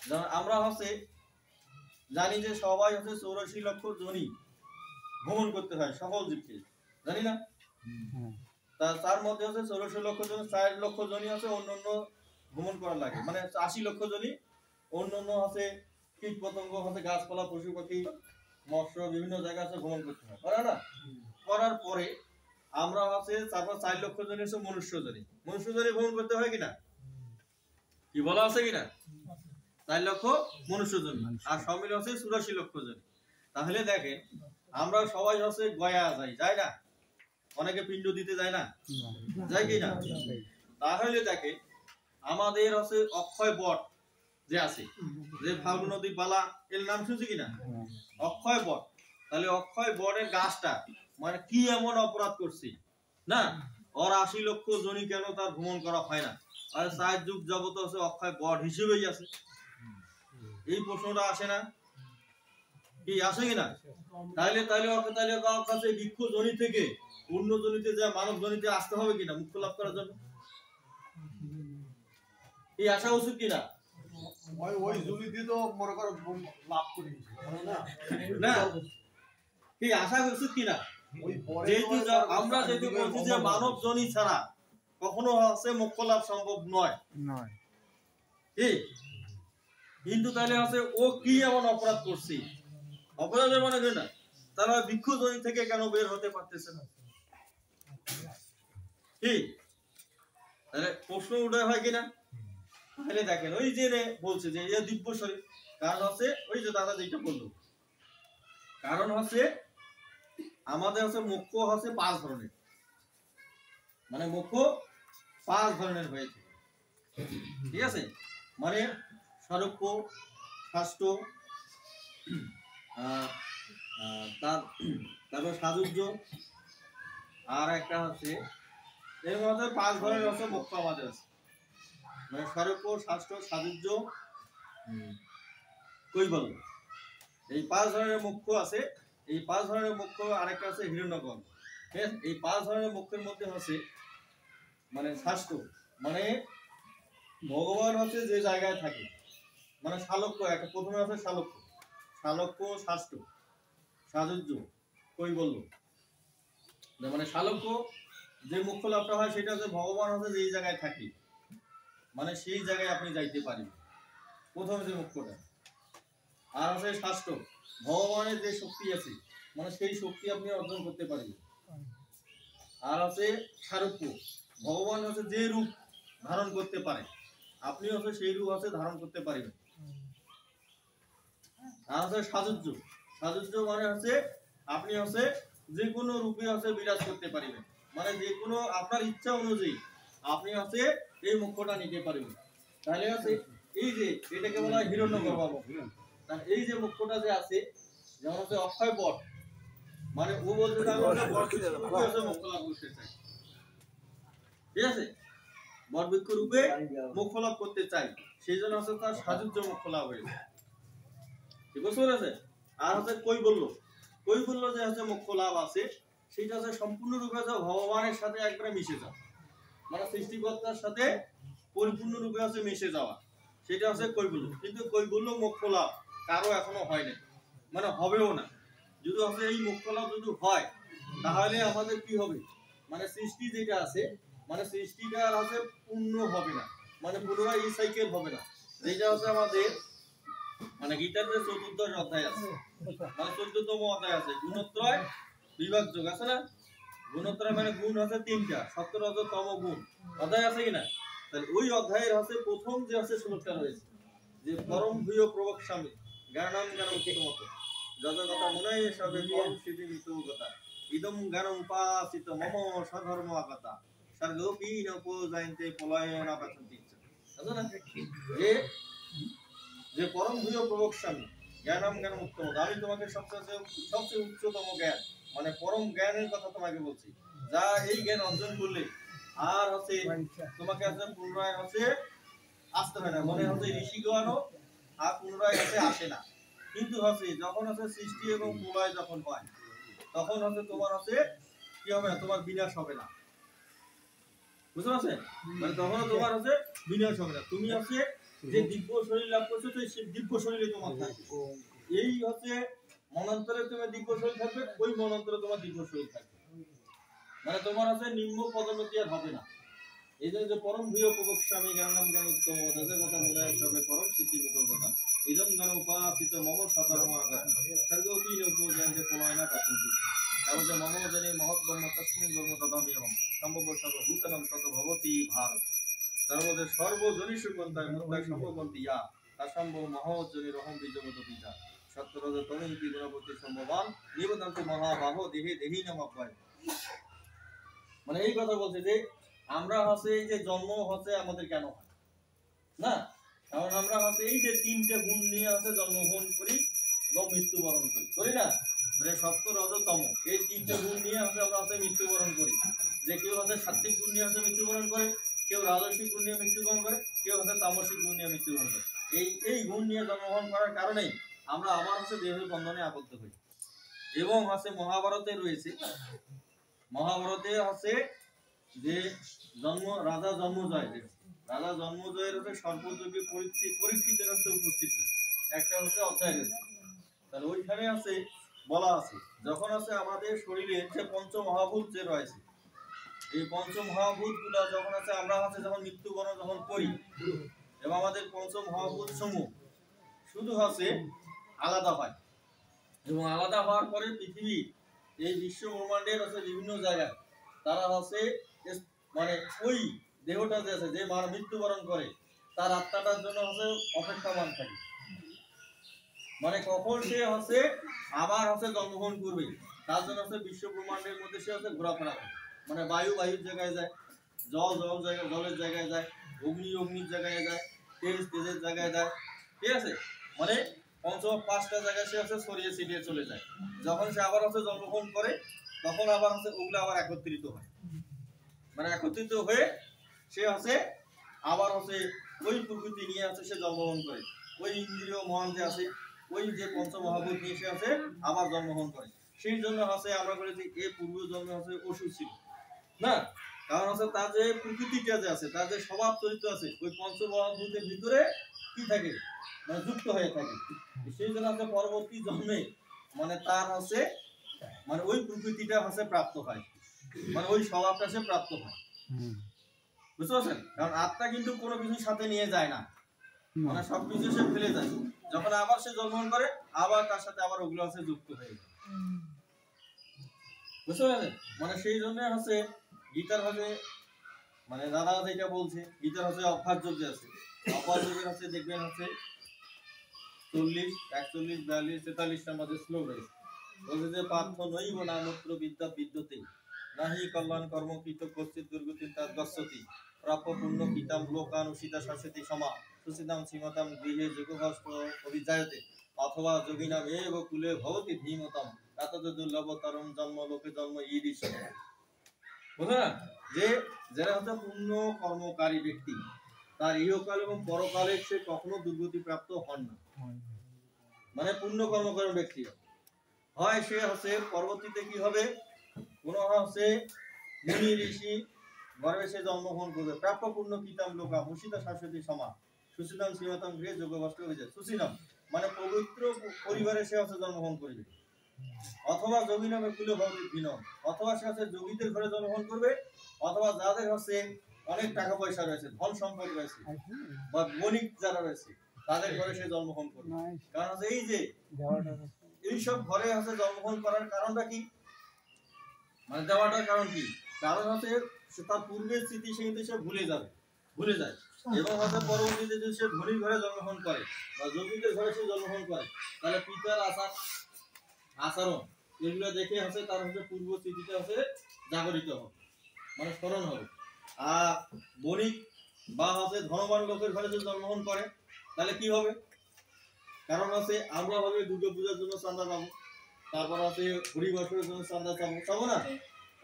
যেমন আমরা হচ্ছে জানি যে সবাই হচ্ছে 84 লক্ষ যোনি ভ্রমণ করতে হয় সকল জীবকে, জানি না? তার মধ্যে হচ্ছে 84 লক্ষ জন, 4 লক্ষ জনই আছে অন্যান্য ভ্রমণ করা লাগে, মানে 80 লক্ষ জনই অন্যান্য হচ্ছে কীট পতঙ্গ হচ্ছে গাছপালা পশু পাখি মৎস্য বিভিন্ন জায়গা আছে ভ্রমণ করতে হয়, করে না? করার পরে আমরা হচ্ছে তারপর 4 লক্ষ জনই হচ্ছে মনুষ্য জনই ভ্রমণ করতে হয় কিনা, কি বলা আছে কিনা? 4 লক্ষ মনুষ্য জন আর সব মিলে হচ্ছে 84 লক্ষ জন। তাহলে দেখেন আমরা সবাই হচ্ছে গয়া যাই না, অনেকে পিণ্ড দিতে যায় না, যায় কি না? তাহলে দেখেন আমাদের হচ্ছে অক্ষয় বট যে আছে, যে ফাল্গু নদী বালা এর নাম শুনছি কিনা, অক্ষয় বট। তাহলে অক্ষয় বটের গাছটা মানে কি এমন অপরাধ করছি না, ওর 80 লক্ষ জনই কেন তার ভ্রমণ করা হয় না? আর 4 যুগ জগৎ হচ্ছে অক্ষয় বট হিসেবেই আছে। এই প্রশ্নটা আসে না কি, আসে কিনা? তাহলে ওর কাছে বৃক্ষ জনি থেকে অন্য জনিতে যা মানব জনিতে আসতে হবে কিনা মুক্ত লাভ করার জন্য? এই আসা উচিত কিনা? ওই জুলিতে তো মনে করো লাভ করি না, কি আসা উচিত কিনা? যেহেতু আমরা যেহেতু বলছি যে মানব জনি ছাড়া কখনো হচ্ছে মোক্ষ লাভ সম্ভব নয়, কিন্তু তাহলে হচ্ছে ও কি এমন অপরাধ করছি, অপরাধের মনে হয় না, তারা বৃক্ষ জনি থেকে কেন বের হতে পারতেছে না? কি তাহলে প্রশ্ন উদয় হয় কিনা? তাহলে দেখেন ওই যে বলছে যে এই দিব্য শরীর, কারণ হচ্ছে ওই যে দাদা যেটা বললো, কারণ হচ্ছে আমাদের হচ্ছে মোক্ষ হচ্ছে 5 ধরনের, মানে মোক্ষ 5 ধরনের হয়েছে। ঠিক আছে, মানে স্বরূপ, শাস্ত্র, তারপর সাজুজ্য, আর একটা হচ্ছে এর মধ্যে 5 ধরনের হচ্ছে মোক্ষ আমাদের আছে, মানে স্বরূপ, শাস্ত্র, সাজুজ্য, কৈবল্য, এই 5 ধরনের মোক্ষ আছে। এই 5 ধরনের মোক্ষ আরেকটা আছে হিরণ্যগর্ভ। এই 5 ধরনের মোক্ষের মধ্যে হচ্ছে মানে শাস্ত্র, মানে ভগবান হচ্ছে যে জায়গায় থাকে, মানে শালক্য, একটা প্রথমে আছে শালক্য, শাস্ত্র, সাজুজ্য, কৈবল্য। মানে শালক্য যে মোক্ষ লাভটা হয় সেটা হচ্ছে ভগবান হচ্ছে যেই জায়গায় থাকে, মানে সেই জায়গায় আপনি যাইতে পারেন, প্রথম যে মোক্ষটা। আর আছে শাস্ত্র, ভগবানের যে শক্তি আছে মানে সেই শক্তি আপনি অর্জন করতে পারবেন। আর আছে সারূপ্য, ভগবান হচ্ছে যে রূপ ধারণ করতে পারে আপনি হচ্ছে সেই রূপ হচ্ছে ধারণ করতে পারবেন। আর আছে সাজুজ্য, মানে হচ্ছে আপনি হচ্ছে যে কোনো রূপে হচ্ছে বিরাজ করতে পারবেন, মানে যে কোনো আপনার ইচ্ছা অনুযায়ী আপনি হচ্ছে এই মোক্ষটা নিতে পারবেন। তাহলে হচ্ছে এই যে এটাকে বলা হয় হিরণ্যগর্ভ মোক্ষ। এই যে মোক্ষটা যে আছে, যেমন হচ্ছে অক্ষয় বট, মানে ও বলতে মোক্ষ লাভ করতে চাই। ঠিক আছে, বটবৃক্ষ রূপে মোক্ষ লাভ করতে চাই, সেই জন্য হচ্ছে তার সাজুজ্য মোক্ষ লাভ হয়েছে। ঠিক বুঝতে পেরেছে? আর হচ্ছে কই বললো যে হচ্ছে মোক্ষ লাভ আছে, সেটা হচ্ছে সম্পূর্ণরূপে ভগবানের সাথে একবারে মিশে যাওয়া, মানে সৃষ্টিকর্তার সাথে পরিপূর্ণরূপে হচ্ছে মিশে যাওয়া, সেটা হচ্ছে কৈবল্য। কিন্তু কৈবল্য মোক্ষ লাভ কারো এখনো হয় না, মানে হবেও না। যদি হচ্ছে এই মোক্ষ লাভ যদি হয়, তাহলে আমাদের কি হবে, মানে সৃষ্টি যেটা আছে, মানে সৃষ্টিটা আর হচ্ছে পূর্ণ হবে না, মানে পুনরায় এই সাইকেল হবে না। যেটা হচ্ছে আমাদের মানে গীতার যে 14 অধ্যায় আছে, মানে 14তম অধ্যায় আছে, গুণত্রয় বিভাগ যোগ আছে না? গুণত্রয় মানে গুণ হচ্ছে 3টা, সত্য রজ তম গুণ অধ্যায় আছে কিনা? তাহলে ওই অধ্যায়ের হচ্ছে প্রথম যে হচ্ছে শ্লোকটা রয়েছে, যে পরম ভূয় প্রবক স্বামী জ্ঞানম জ্ঞানম মত যত কথা মনে সবে পরম সিদ্ধি মিত কথা ইদম জ্ঞানম উপাসিত মম সধর্ম কথা সর্গোপি নপো জায়ন্তে পলায়না পাচন্তি। আছে না? যে পরম ভূয় প্রবক স্বামী জ্ঞানম জ্ঞানম উত্তম, আমি তোমাকে সবচেয়ে উচ্চতম জ্ঞান, মানে পরম জ্ঞানের কথা তোমাকে বলছি, যা এই জ্ঞান অর্জন করলে আর হচ্ছে তোমাকে হচ্ছে পুনরায় হচ্ছে আসতে হয় না, মনে হচ্ছে ঋষিগণও আর পুনরায় হচ্ছে আসে না। কিন্তু হচ্ছে যখন হচ্ছে সৃষ্টি এবং প্রলয় যখন হয়, তখন হচ্ছে তোমার হচ্ছে কি হবে না, তোমার বিনাশ হবে না। বুঝতে পারছেন? মানে তখন তোমার হচ্ছে বিনাশ হবে না, তুমি হচ্ছে যে দিব্য শরীর লাভ করছো, তো সেই দিব্য শরীরে তোমার থাকবে। এই হচ্ছে মনান্তরে তোমার দিব্য শরীর থাকবে, ওই মনান্তরে তোমার দিব্য শরীর থাকবে, মানে তোমার হচ্ছে নিম্ন পদোন্নতি আর হবে না। এই জন্য যে পরম ভূয় প্রবক স্বামী জ্ঞানম জ্ঞান উত্তম যাদের কথা মনে হয় সবে পরম সিদ্ধি কথা ইদম জ্ঞান উপাসিত মম সধর্ম আঘাত সর্গোপি উপজয়ন্তে পলায়না কাচিন্তি। তারপর যে মম জনে মহৎ ব্রহ্ম তস্মিন ব্রহ্ম তদামি এবং সম্ভব সর্বভূতনম তত ভবতি ভারত। তার মধ্যে সর্বজনীষু কন্তায় মুক্তায় সম্ভবন্তি ইয়া তাসম্ভব মহোজ্জনের অহম বীজগত পিতা সত্যরজ তমিতি গুণপতি সম্ভবান নিবেদন্ত মহাবাহ দেহে দেহি নাম অব্যয়। মানে এই কথা বলছে যে আমরা হচ্ছে এই যে জন্ম হচ্ছে আমাদের কেন হয় না, কারণ আমরা হচ্ছে এই যে 3টে গুণ নিয়ে হচ্ছে জন্মগ্রহণ করি এবং মৃত্যুবরণ করি না, মানে সত্য রজ তম, এই 3টে গুণ নিয়ে হচ্ছে আমরা হচ্ছে মৃত্যুবরণ করি। যে কেউ হচ্ছে সাত্বিক গুণ নিয়ে হচ্ছে মৃত্যুবরণ করে, কেউ রাজস্বিক গুণ নিয়ে মৃত্যুবরণ করে, কেউ হচ্ছে তামসিক গুণ নিয়ে মৃত্যুবরণ করে। এই গুণ নিয়ে জন্মগ্রহণ করার কারণেই আমরা আবার হচ্ছে দেহের বন্ধনে আবদ্ধ হই। এবং হচ্ছে মহাভারতে রয়েছে, মহাভারতে হচ্ছে যে রাজা জন্মজয়ের হচ্ছে সর্বযোগী পরীক্ষিতের হচ্ছে উপস্থিতি একটা হচ্ছে অধ্যায় রয়েছে। তাহলে ওইখানে আছে বলা আছে, যখন আছে আমাদের শরীরে যে পঞ্চমহাভূত যে রয়েছে, এই পঞ্চমহাভূত গুলা যখন আছে আমরা হচ্ছে যখন মৃত্যুবরণ যখন করি, এবং আমাদের পঞ্চমহাভূত সমূহ শুধু হচ্ছে আলাদা হয়, এবং আলাদা হওয়ার পরে পৃথিবী এই বিশ্ব ব্রহ্মাণ্ডের হচ্ছে বিভিন্ন জায়গায় তারা হচ্ছে মানে ওই দেহটা যে আছে যে মৃত্যুবরণ করে তার আত্মাটার জন্য হচ্ছে অপেক্ষামান থাকে, মানে কখন সে হচ্ছে আবার হচ্ছে জন্মগ্রহণ করবে, তার জন্য হচ্ছে বিশ্ব ব্রহ্মাণ্ডের মধ্যে সে হচ্ছে ঘোরাফেরা করে। মানে বায়ুর জায়গায় যায়, জলের জায়গায় যায়, অগ্নির জায়গায় যায়, তেজের জায়গায় যায়, ঠিক আছে? মানে 5টা জায়গায় সে হচ্ছে ছড়িয়ে ছিটিয়ে চলে যায়। যখন সে আবার হচ্ছে জন্মগ্রহণ করে, তখন আবার হচ্ছে ওগুলো আবার একত্রিত হয়, মানে একত্রিত হয়ে সে হচ্ছে আবার হচ্ছে ওই প্রকৃতি নিয়ে আছে সে জন্মগ্রহণ করে, ওই ইন্দ্রিয় মন যে আছে ওই যে পঞ্চমহাভূত নিয়ে সে আছে আবার জন্মগ্রহণ করে। সেই জন্য হচ্ছে আমরা বলেছি এই পূর্ব জন্মে হচ্ছে অসুর ছিল না, কারণ হচ্ছে তার যে প্রকৃতিটা যে আছে, তার যে স্বভাব চরিত্র আছে, ওই পঞ্চমহাভূতের ভিতরে কি থাকে, মানে যুক্ত হয়ে থাকে। সেই জন্য হচ্ছে পরবর্তী জন্মে মানে তার হচ্ছে মানে ওই প্রকৃতিটা হচ্ছে প্রাপ্ত হয়, মানে ওই স্বভাবটা সে প্রাপ্ত হয়। বুঝতে পারছেন? কারণ আত্মা কিন্তু কোনো কিছুর সাথে নিয়ে যায় না, মানে সবকিছু সে ফেলে যায়, যখন আবার সে জন্মগ্রহণ করে আবার তার সাথে আবার ওগুলো হচ্ছে যুক্ত হয়ে যায়। বুঝতে পারছেন? মানে সেই জন্য হচ্ছে গীতার হচ্ছে মানে দাদা যেটা বলছে, গীতার হচ্ছে অভ্যাস যোগ আছে, অভ্যাস যোগের হচ্ছে দেখবেন হচ্ছে 40, 41, 42, 43 নম্বর শ্লোক রয়েছে, বলছে যে পার্থ নৈব নামত্র বিদ্যা বিদ্যতে নাহি কল্যাণ কর্ম কৃত কর্তৃত দুর্গতি তাদ গচ্ছতি প্রাপ্য পুণ্য পিতাম লোকানুসিতা শাশ্বতী সমা সুসিতাম সীমতাম গৃহে যোগভস্ত অভিজায়তে অথবা যোগিনাম এব কুলে ভবতি ধীমতম এত দুর্লভ তরম জন্ম লোকে জন্ম ঈদিশ। বুঝলে না? যে যারা হচ্ছে পুণ্য কর্মকারী ব্যক্তি তার ইহকাল এবং পরকালে সে কখনো দুর্গতি প্রাপ্ত হন না। মানে পুণ্য কর্মকারী ব্যক্তি হয় সে হচ্ছে পরবর্তীতে কি হবে, কোন হচ্ছে মুনি ঋষি গর্ভে সে জন্মগ্রহণ করবে, প্রাপ্য পুণ্য কিতাম লোকা মুসিতা শাশ্বতী সমা সুশীলম শ্রীমতম গৃহে যোগ্য বস্ত্র হয়েছে সুশীলম, মানে পবিত্র পরিবারে সে হচ্ছে জন্মগ্রহণ করবে। অথবা যোগী নামে কুল ভৌতিক বিনম, অথবা সে হচ্ছে যোগীদের ঘরে জন্মগ্রহণ করবে, অথবা যাদের হচ্ছে অনেক টাকা পয়সা রয়েছে, ধন সম্পদ রয়েছে, বা বণিক যারা রয়েছে তাদের ঘরে সে জন্মগ্রহণ করবে। কারণ হচ্ছে এই যে এইসব ঘরে হচ্ছে জন্মগ্রহণ করার কারণটা কি, মানে দেওয়াটার কারণ কি, কারণ হচ্ছে সে তার পূর্বের স্মৃতি সে কিন্তু সে ভুলে যায় এবং হচ্ছে পরবর্তীতে যদি সে ধনীর ঘরে জন্মগ্রহণ করে বা যোগীদের ঘরে সে জন্মগ্রহণ করে তাহলে পিতার আচরণ এগুলো দেখে হচ্ছে তার হচ্ছে পূর্ব স্মৃতিটা হচ্ছে জাগরিত হবে, মানে স্মরণ হবে। আর বণিক বা হচ্ছে ধনবান লোকের ঘরে যদি জন্মগ্রহণ করে তাহলে কি হবে, কারণ হচ্ছে আমরা হবে দুর্গা পূজার জন্য চাঁদা পাবো, তারপর হচ্ছে হরি বছরের জন্য চাঁদা পাবো না,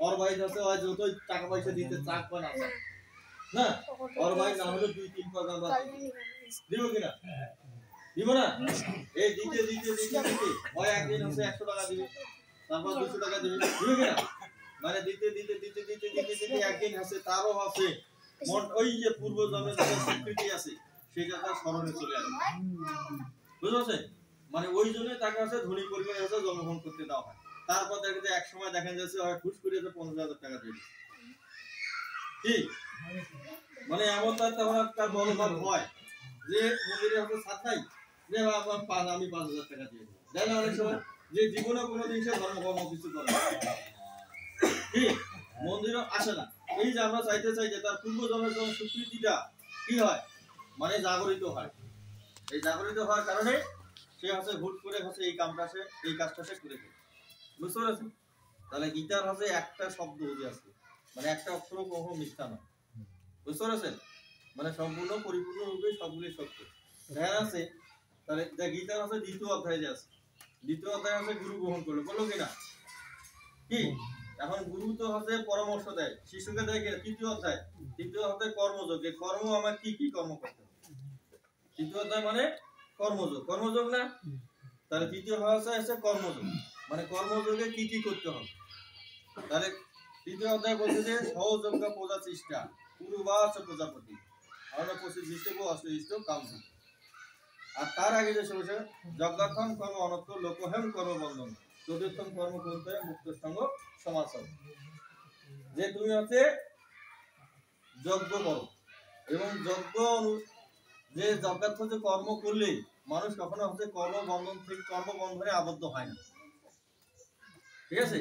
ওর ভাই হচ্ছে ওই যতই টাকা পয়সা দিতে চাক বা না চাক না, ওর ভাই না হলে 2-3 টাকা বা দিব কিনা, দিব না, এই দিতে ওই একদিন হচ্ছে 100 টাকা দিবে, তারপর 200 টাকা দিবে, দিব কিনা, মানে দিতে একদিন হচ্ছে তারও হচ্ছে মন ওই যে পূর্ব জন্মের যে স্বীকৃতি আছে সেটা তার স্মরণে চলে আসবে, বুঝতে পারছেন? মানে ওই জন্য তাকে হচ্ছে ধনী পরিবারে হচ্ছে জন্মগ্রহণ করতে দেওয়া হয়। তারপর দেখে এক সময় দেখা যাচ্ছে হয় খুশ করে 50,000 টাকা দিয়ে কি, মানে এমন তার বড় ভাব হয় যে মন্দিরে হচ্ছে ছাদ নাই, যে আমি 5,000 টাকা দিয়ে দেবো, দেয় না অনেক সময়, যে জীবনে কোনো দিন সে ধর্মকর্ম কিছু করে কি মন্দিরও আসে না। এই যে আমরা চাই যে তার পূর্ব জন্মের জন্য স্বীকৃতিটা কি হয়, মানে জাগরিত হয়। এই জাগরিত হওয়ার কারণে সে হচ্ছে হুট করে হচ্ছে এই কাজটা সে করে দেয়, বুঝতে পেরেছেন? তাহলে গীতার হচ্ছে একটা শব্দ যে আছে, মানে একটা অক্ষর কখনো মিথ্যা নয়, বুঝতে পেরেছেন? মানে সম্পূর্ণ পরিপূর্ণ রূপে সবগুলি সত্য ধ্যান আছে। তাহলে গীতার হচ্ছে দ্বিতীয় অধ্যায় যে আছে, দ্বিতীয় অধ্যায় হচ্ছে গুরু গ্রহণ করলো, বললো কিনা কি, এখন গুরু তো হচ্ছে পরামর্শ দেয় শিশুকে, দেয় কিনা, তৃতীয় অধ্যায় কর্মযোগ, কর্ম আমার কি কি কর্ম করতে হবে, তৃতীয় অধ্যায় মানে কর্মযোগ না, তাহলে তৃতীয় হচ্ছে কর্মযোগ, মানে কর্মযোগে কি কি করতে হবে। তাহলে তৃতীয় অধ্যায় বলছে যে সহযোগ্য প্রজা চেষ্টা পূর্বাচ প্রজাপতি কাম, আর তার আগে যে সমস্যা যজ্ঞার্থম কর্ম অনর্থ লোকহেম কর্ম বন্ধন চতুর্থম কর্ম করতে মুক্ত সঙ্গ সমাজ, যে তুমি হচ্ছে যজ্ঞ করো এবং যে যজ্ঞার্থ যে কর্ম করলে মানুষ কখনো হচ্ছে কর্মবন্ধনে আবদ্ধ হয় না, ঠিক আছে?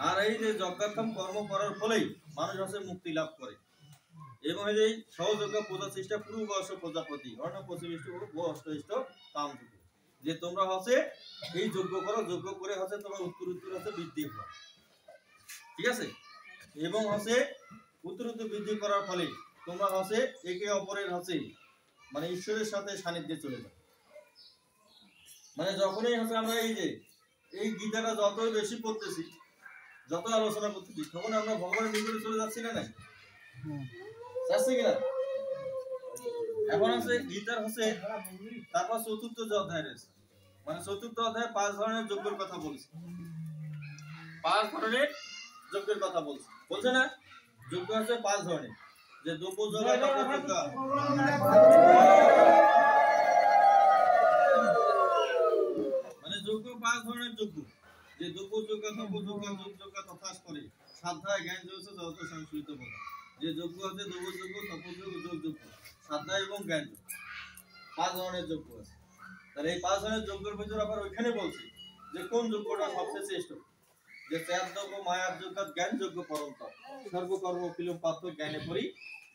আর এই যে যজ্ঞার্থম কর্ম করার ফলেই মানুষ হচ্ছে মুক্তি লাভ করে এবং এই যে সহযোগ্য প্রজা চেষ্টা পুরু বয়স প্রজাপতি অন্য পশ্চিমিষ্ট কাম, যে তোমরা হচ্ছে এই যজ্ঞ করে হচ্ছে তোমরা উত্তর হচ্ছে বৃদ্ধি হয়, ঠিক আছে? এবং হচ্ছে উত্তর বৃদ্ধি করার ফলে তোমরা হচ্ছে একে অপরের হচ্ছে মানে ঈশ্বরের সাথে সান্নিধ্যে চলে যাও। মানে যখনই হচ্ছে আমরা এই গীতাটা যতই বেশি পড়তেছি, যত আলোচনা করতেছি, তখন আমরা ভগবানের নিকটে চলে যাচ্ছি না, যাচ্ছি কিনা? এখন হচ্ছে গীতার হচ্ছে তারপর চতুর্থ অধ্যায় রয়েছে, মানে চতুর্থ অধ্যায় 5 ধরনের যজ্ঞের কথা বলছে, 5 ধরনের যজ্ঞের কথা বলছে না? যজ্ঞ আছে 5 ধরনের, যে দ্রব্য যজ্ঞ, মানে যজ্ঞ 5 ধরনের যজ্ঞ, যে দ্রব্য যজ্ঞ, তপযজ্ঞ তথাস করে সাধ্যায় জ্ঞান যোগ যত সংস্কৃত বলা, যে যজ্ঞ আছে দ্রব্য যজ্ঞ, তপযজ্ঞ, যোগ সাধ্যায় এবং জ্ঞান যোগ, 5 ধরনের যজ্ঞ আছে। তাহলে এই 5 ধরনের যজ্ঞের ভিতরে আবার ওইখানে বলছে যে কোন যজ্ঞটা সবচেয়ে শ্রেষ্ঠ, যে ত্যাগযজ্ঞ মায়ার যজ্ঞ জ্ঞান যজ্ঞ পরন্তপ সর্বকর্ম কিলম পাত্র জ্ঞানে পরি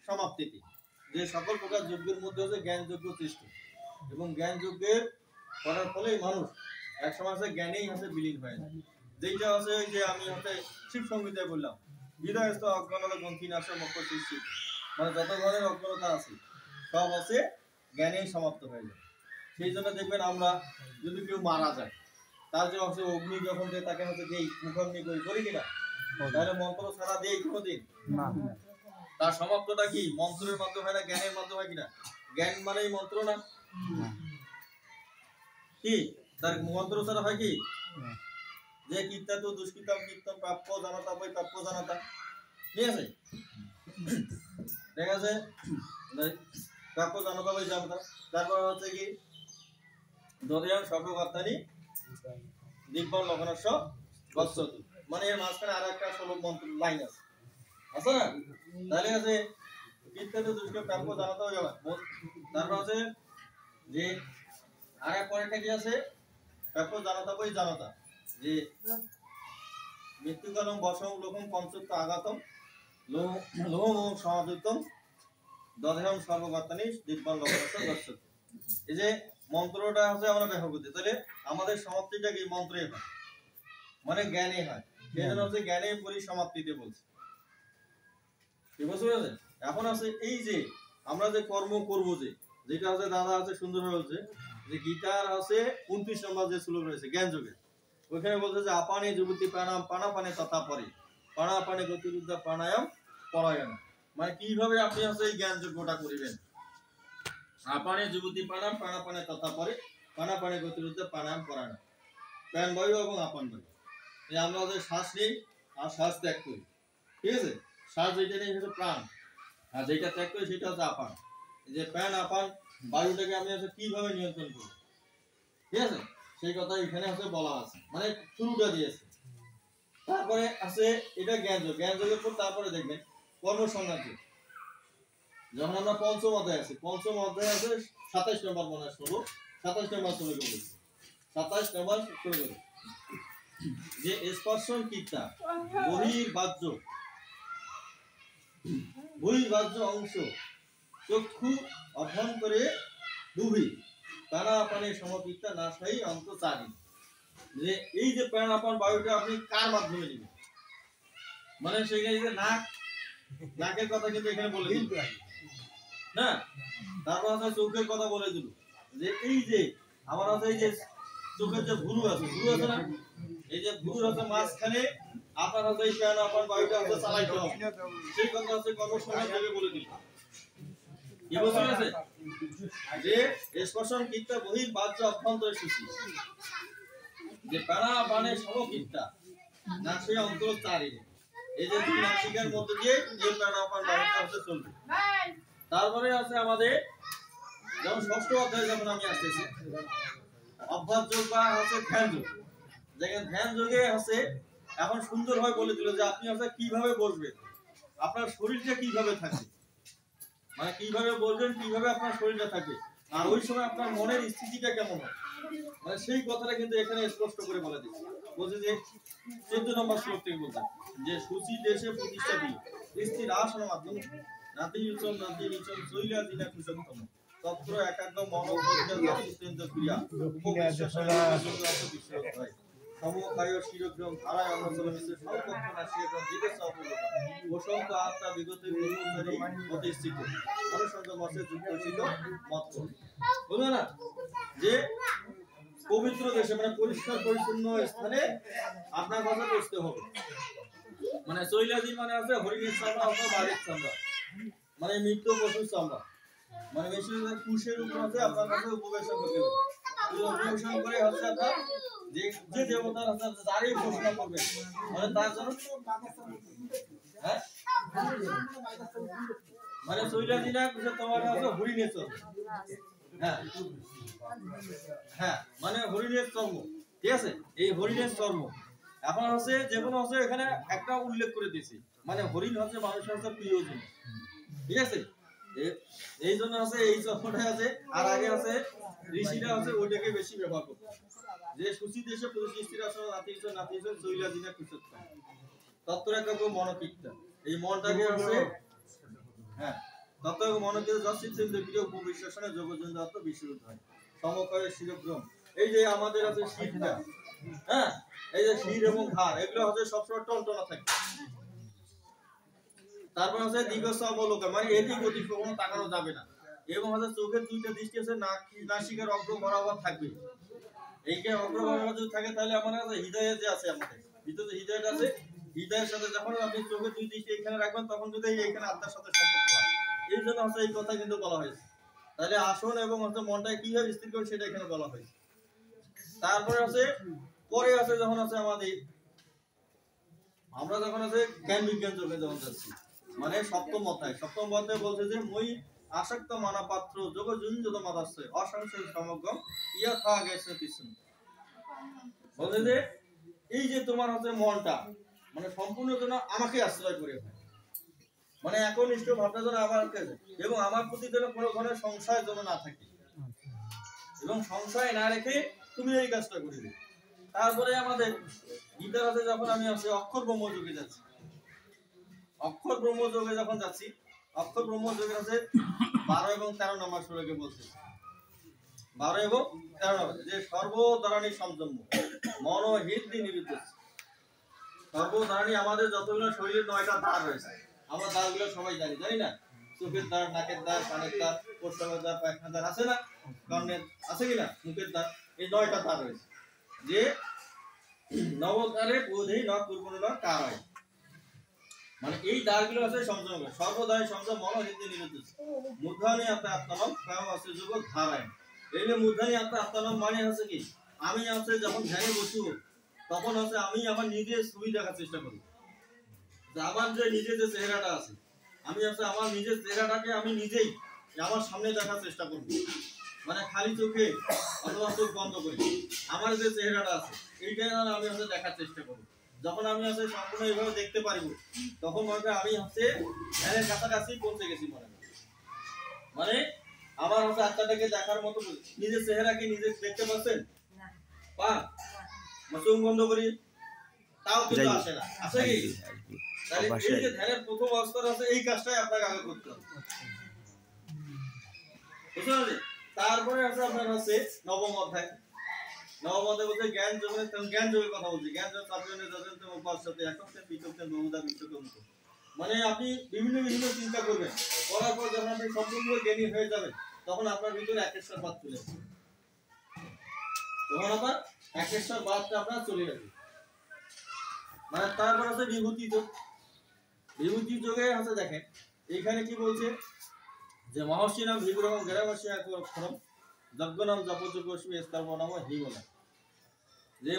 সমাপ্তিতে, যে সকল প্রকার যজ্ঞের মধ্যে হচ্ছে জ্ঞান যজ্ঞ শ্রেষ্ঠ এবং জ্ঞান যজ্ঞের করার ফলেই মানুষ এক সময় হচ্ছে জ্ঞানেই হচ্ছে বিলীন হয়ে যায়, যেটা হচ্ছে ওই যে আমি হচ্ছে শিব সংহিতায় বললাম হৃদয়স্থ অজ্ঞানতা গ্রন্থি নাশ মুখ্য সৃষ্টি, মানে যত ধরনের অজ্ঞতা আছে সব হচ্ছে জ্ঞানেই সমাপ্ত হয়ে যায়। সেই জন্য দেখবেন আমরা যদি কেউ মারা যায় তার যে হচ্ছে অগ্নি যখন তাকে হচ্ছে যেই মুখাগ্নি করি কিনা, তাহলে মন্ত্র ছাড়া দেই কোনোদিন না তার সমাপ্তটা কি মন্ত্রের মাধ্যমে হয় না জ্ঞানের মাধ্যমে হয় কিনা জ্ঞান মানেই মন্ত্র না কি তার মন্ত্র ছাড়া হয় কি যে কীর্তা তো দুষ্কৃতম কীর্তন প্রাপ্য জানাতা বই প্রাপ্য জানাতা ঠিক আছে ঠিক আছে প্রাপ্য জানাতা বই জানাতা তারপর হচ্ছে কি দরিয়ান সর্বকর্তানি দিব্যন লক্ষণস্য গচ্ছতু মানে এর মাঝখানে আর একটা শ্লোক মন্ত্র লাইন আছে আছে না তাহলে আছে কীর্তন দুষ্কৃত প্রাপ্য জানাতা হয়ে যাবে তারপর আছে যে আর এক পরেরটা কি আছে প্রাপ্য জানাতা বই জানাতা যে মৃত্যুকালম বসম লোকম পঞ্চত্ব আঘাতম লোম সমাযুক্তম দধেয়ম সর্বকর্তানি দিব্যান লক্ষণস্য গচ্ছতু এই যে মন্ত্রটা হচ্ছে আমরা ব্যাখ্যা করতে তাহলে আমাদের সমাপ্তিটা কি মন্ত্রে হয় মানে জ্ঞানে হয় সেই জন্য হচ্ছে জ্ঞানে পরিসমাপ্তিতে বলছে ঠিক বুঝতে পেরেছেন এখন আছে এই যে আমরা যে কর্ম করবো যে যেটা হচ্ছে দাদা আছে সুন্দরভাবে বলছে যে গীতার আছে 29 নম্বর যে শ্লোক রয়েছে জ্ঞান যোগে ওইখানে বলছে যে আপানে যুবতী প্রাণায়াম পানাপানে তথা পরে পানাপানে গতিরুদ্ধা প্রাণায়াম পরায়ণ মানে কিভাবে আপনি হচ্ছে এই জ্ঞান যোগ্যটা করিবেন আপানে যুবতী প্রাণায়াম পানাপানে তথা পরে পানাপানে গতিরুদ্ধা প্রাণায়াম পরায়ণ প্রাণ বায়ু এবং আপন বায়ু এই আমরা যে শ্বাস নিই আর শ্বাস ত্যাগ করি ঠিক আছে শ্বাস যেটা নেই সেটা প্রাণ আর যেটা ত্যাগ করি সেটা হচ্ছে আপান এই যে প্রাণ আপান বায়ুটাকে আমি হচ্ছে কিভাবে নিয়ন্ত্রণ করব ঠিক আছে সেই কথা এখানে হচ্ছে বলা আছে মানে শুরুটা দিয়েছে তারপরে আছে এটা জ্ঞান যোগের পর তারপরে দেখবেন কর্মসংজ্ঞা যোগ যখন আমরা পঞ্চম অধ্যায় আছে 27 নম্বর মনে আসলো 27 নম্বর শুরু করি 27 নম্বর শুরু করি যে স্পর্শন কীর্তা বহির্বাহ্য অংশ চক্ষু অভ্যন্তরে দুভি প্রাণাপানের সমকীর্তা নাশাই অন্তচারী যে এই যে প্রাণাপান বায়ুটা আপনি কার মাধ্যমে নেবেন মানে সেখানে যে নাকের কথা কিন্তু এখানে বলে দিল না তারপর হচ্ছে চোখের কথা বলে দিল যে এই যে আমার হচ্ছে এই যে চোখের যে ভুরু আছে না এই যে ভুরুর হচ্ছে মাঝখানে আপনার হচ্ছে এই প্রাণাপান বায়ুটা হচ্ছে চালাইতে হবে সেই কথা হচ্ছে কর্মসংজ্ঞা থেকে বলে দিল কি বুঝতে পেরেছে যে স্পর্শন কীর্তা বহির্বাহ্য অভ্যন্তরে সূচি যে প্রাণাপানের সমকীর্তা নাসে অন্তরচারী এই যে দুই নাসিকার মধ্যে দিয়ে এই প্রাণাপান বায়ুটা হচ্ছে চলবে তারপরে আছে আমাদের যেমন ষষ্ঠ অধ্যায়ে যখন আমি আসতেছি অভ্যাস যোগ বা হচ্ছে ধ্যান যোগ যেখানে ধ্যান যোগে আছে এখন সুন্দরভাবে বলে দিল যে আপনি হচ্ছে কিভাবে বসবেন আপনার শরীরটা কিভাবে থাকবে মানে কিভাবে বলবেন কিভাবে আপনার শরীরটা থাকবে আর ওই সময় আপনার মনের স্থিতিটা কেমন হয় মানে সেই কথাটা কিন্তু এখানে স্পষ্ট করে বলে দিচ্ছে বলছে যে 14 নম্বর শ্লোক থেকে বলছে যে সুচি দেশে প্রতিষ্ঠা দিই স্থির আসন মাধ্যমে নাতি নিচন শৈলা দিনা কুশলতম তত্র একাগ্র মনোবৃত্ত ক্রিয়া উপবিশ্বাস সমকায় শিরগ্রম ধারায় অন্নচল মিশ্র সংকল্পনা শিরগ্রম দিবস অপূর্ণতা বসন্ত আত্মা বিগতের অনুসারী প্রতিষ্ঠিত অনুসঙ্গ মতে যুক্ত মত বুঝলো না যে পবিত্র দেশে মানে পরিষ্কার পরিচ্ছন্ন স্থানে আপনার কথা বসতে হবে মানে চৈলাদি মানে আছে হরিণের চামড়া অথবা বাড়ির চামড়া মানে মৃত্যু পশুর চামড়া মানে বেশিরভাগ কুশের উপর আছে আপনার কাছে উপবেশন করতে হবে উপবেশন করে হচ্ছে আপনার যে দেবতার আছে তারই ঘোষণা করবে মানে তার জন্য হ্যাঁ মানে চৈলাদি না কুশে তোমার আছে হরিণের চর্ম হ্যাঁ হ্যাঁ মানে হরিণের চর্ম ঠিক আছে এই হরিণের চর্ম এখন হচ্ছে যে কোনো হচ্ছে এখানে একটা উল্লেখ করে দিয়েছি মানে হরিণ হচ্ছে মানুষের হচ্ছে প্রিয় জিনিস ঠিক আছে এই জন্য আছে এই চর্মটা আছে আর আগে আছে ঋষিরা হচ্ছে ওইটাকে বেশি ব্যবহার করতো যে সুচি দেশে প্রতিষ্ঠিত আসলে নাতি চৈলা দিনে কুশল তত্ত্ব একাগ্র মনকীর্তা এই মনটাকে আছে হ্যাঁ তত্ত্ব মনকীর্তা যশিতেন্দ্র প্রিয় উপবিশ্বাসনে যোগজন্দ্র আত্ম বিশুদ্ধ হয় সমকায় শিরগ্রম এই যে আমাদের আছে শিরটা হ্যাঁ এই যে শির এবং ঘাড় এগুলো হচ্ছে সবসময় টনটনা থাকে তারপর হচ্ছে দীর্ঘস্থ অবলোকন মানে এদিক ওদিক কখনো তাকানো যাবে না এবং হচ্ছে চোখের দুইটা দৃষ্টি আছে নাসিকার অগ্র বরাবর থাকবে এইকে অগ্র বরাবর যদি থাকে তাহলে আমার কাছে হৃদয়ে যে আছে আমাদের ভিতরে হৃদয়টা আছে হৃদয়ের সাথে যখন আপনি চোখের দুই দৃষ্টি এখানে রাখবেন তখন যদি এখানে আত্মার সাথে সম্পর্ক হয়, এই জন্য হচ্ছে এই কথা কিন্তু বলা হয়েছে। তাহলে আসন এবং হচ্ছে মনটা কিভাবে স্থির করবে সেটা এখানে বলা হয়েছে। তারপরে আছে পরে আছে যখন আছে আমাদের আমরা যখন আছে জ্ঞান বিজ্ঞান যোগে যখন যাচ্ছি, মানে সপ্তম অধ্যায় বলছে যে মই আসক্ত মানা পাত্র যোগ যুঞ্জত মাদাচ্ছে অসংশয় সমগ্র ইয়া খাওয়া গেছে কিছু বলছে যে এই যে তোমার হচ্ছে মনটা মানে সম্পূর্ণ যেন আমাকে আশ্রয় করে হয়, মানে একনিষ্ঠ ভাবনা যেন আমার এবং আমার প্রতি যেন কোনো ধরনের সংশয় যেন না থাকে এবং সংশয় না রেখে তুমি এই কাজটা করবে। তারপরে আমাদের গীতার হাতে যখন আমি আছে অক্ষর ব্রহ্মযোগে যাচ্ছি, অক্ষর ব্রহ্মযোগে যখন যাচ্ছি, অক্ষর ব্রহ্মযোগের আছে 12 এবং 13 নম্বর শ্লোকে বলছে 12 এবং 13 নম্বর যে সর্বধারণী সমজম্য মনোহৃদি নিবিদ্ধ। সর্বধারণী আমাদের যতগুলো শরীরের 9টা দ্বার রয়েছে, আমরা দ্বারগুলো সবাই জানি, জানি না? চোখের দ্বার, নাকের দ্বার, কানের দ্বার, প্রস্রাবের দ্বার, পায়খানার দ্বার আছে না? কর্ণের আছে কিনা? মুখের দ্বার, এই 9টা দ্বার রয়েছে। যে নবদ্বারে বোধি ন পূর্বণ ন কারায়, মানে এই দ্বারগুলো আছে সংযম, সর্বদাই সংযম মনোহৃদি নিবিদ্ধ। মূর্ধনি আত্মানম কাম আছে যোগ ধারায়। এই যে মূর্ধনি আত্মানম মানে হচ্ছে কি আমি আছে যখন ধ্যানে বসবো তখন হচ্ছে আমি আমার নিজের ছবি দেখার চেষ্টা করি, যে আমার যে নিজের যে চেহারাটা আছে আমি হচ্ছে আমার নিজের চেহারাটাকে আমি নিজেই আমার সামনে দেখার চেষ্টা করব, মানে খালি চোখে অথবা চোখ বন্ধ করে আমার যে চেহারাটা আছে এইটাই আমি হচ্ছে দেখার চেষ্টা করব। যখন আমি হচ্ছে সম্পূর্ণ এইভাবে দেখতে পারবো তখন মনে আমি হচ্ছে ধ্যানের কাছাকাছি পৌঁছে গেছি মনে হয়, মানে আমার হচ্ছে আত্মাটাকে দেখার মতো নিজের চেহারাকে নিজে দেখতে পাচ্ছেন পা চোখ বন্ধ করি তাও কিন্তু আসে না, আসে কি? তাহলে এই যে ধ্যানের প্রথম অবস্থার আছে এই কাজটাই আপনাকে আগে করতে হবে, বুঝতে পারলেন? তারপরে আছে আপনার হচ্ছে নবম অধ্যায় বলতে জ্ঞান যোগের কথা বলছি। জ্ঞান যোগ সাধনের যজন উপাসতে একত্রে বিচক্ষণ বহুধা বিচক্ষণ, মানে আপনি বিভিন্ন চিন্তা করবেন, করার পর যখন আপনি সম্পূর্ণ জ্ঞানী হয়ে যাবেন তখন আপনার ভিতরে একেশ্বরবাদ চলে আসবে, তখন আপনার একেশ্বরবাদটা আপনার চলে যাবে। মানে তারপর আছে বিভূতি যোগ। বিভূতি যোগে আছে দেখেন এইখানে কি বলছে যে মহর্ষি নাম বিগ্রহ গ্রামস্য এক অক্ষরম যজ্ঞ নাম জপযোগ্য স্তর্ব নাম হিমনা। যে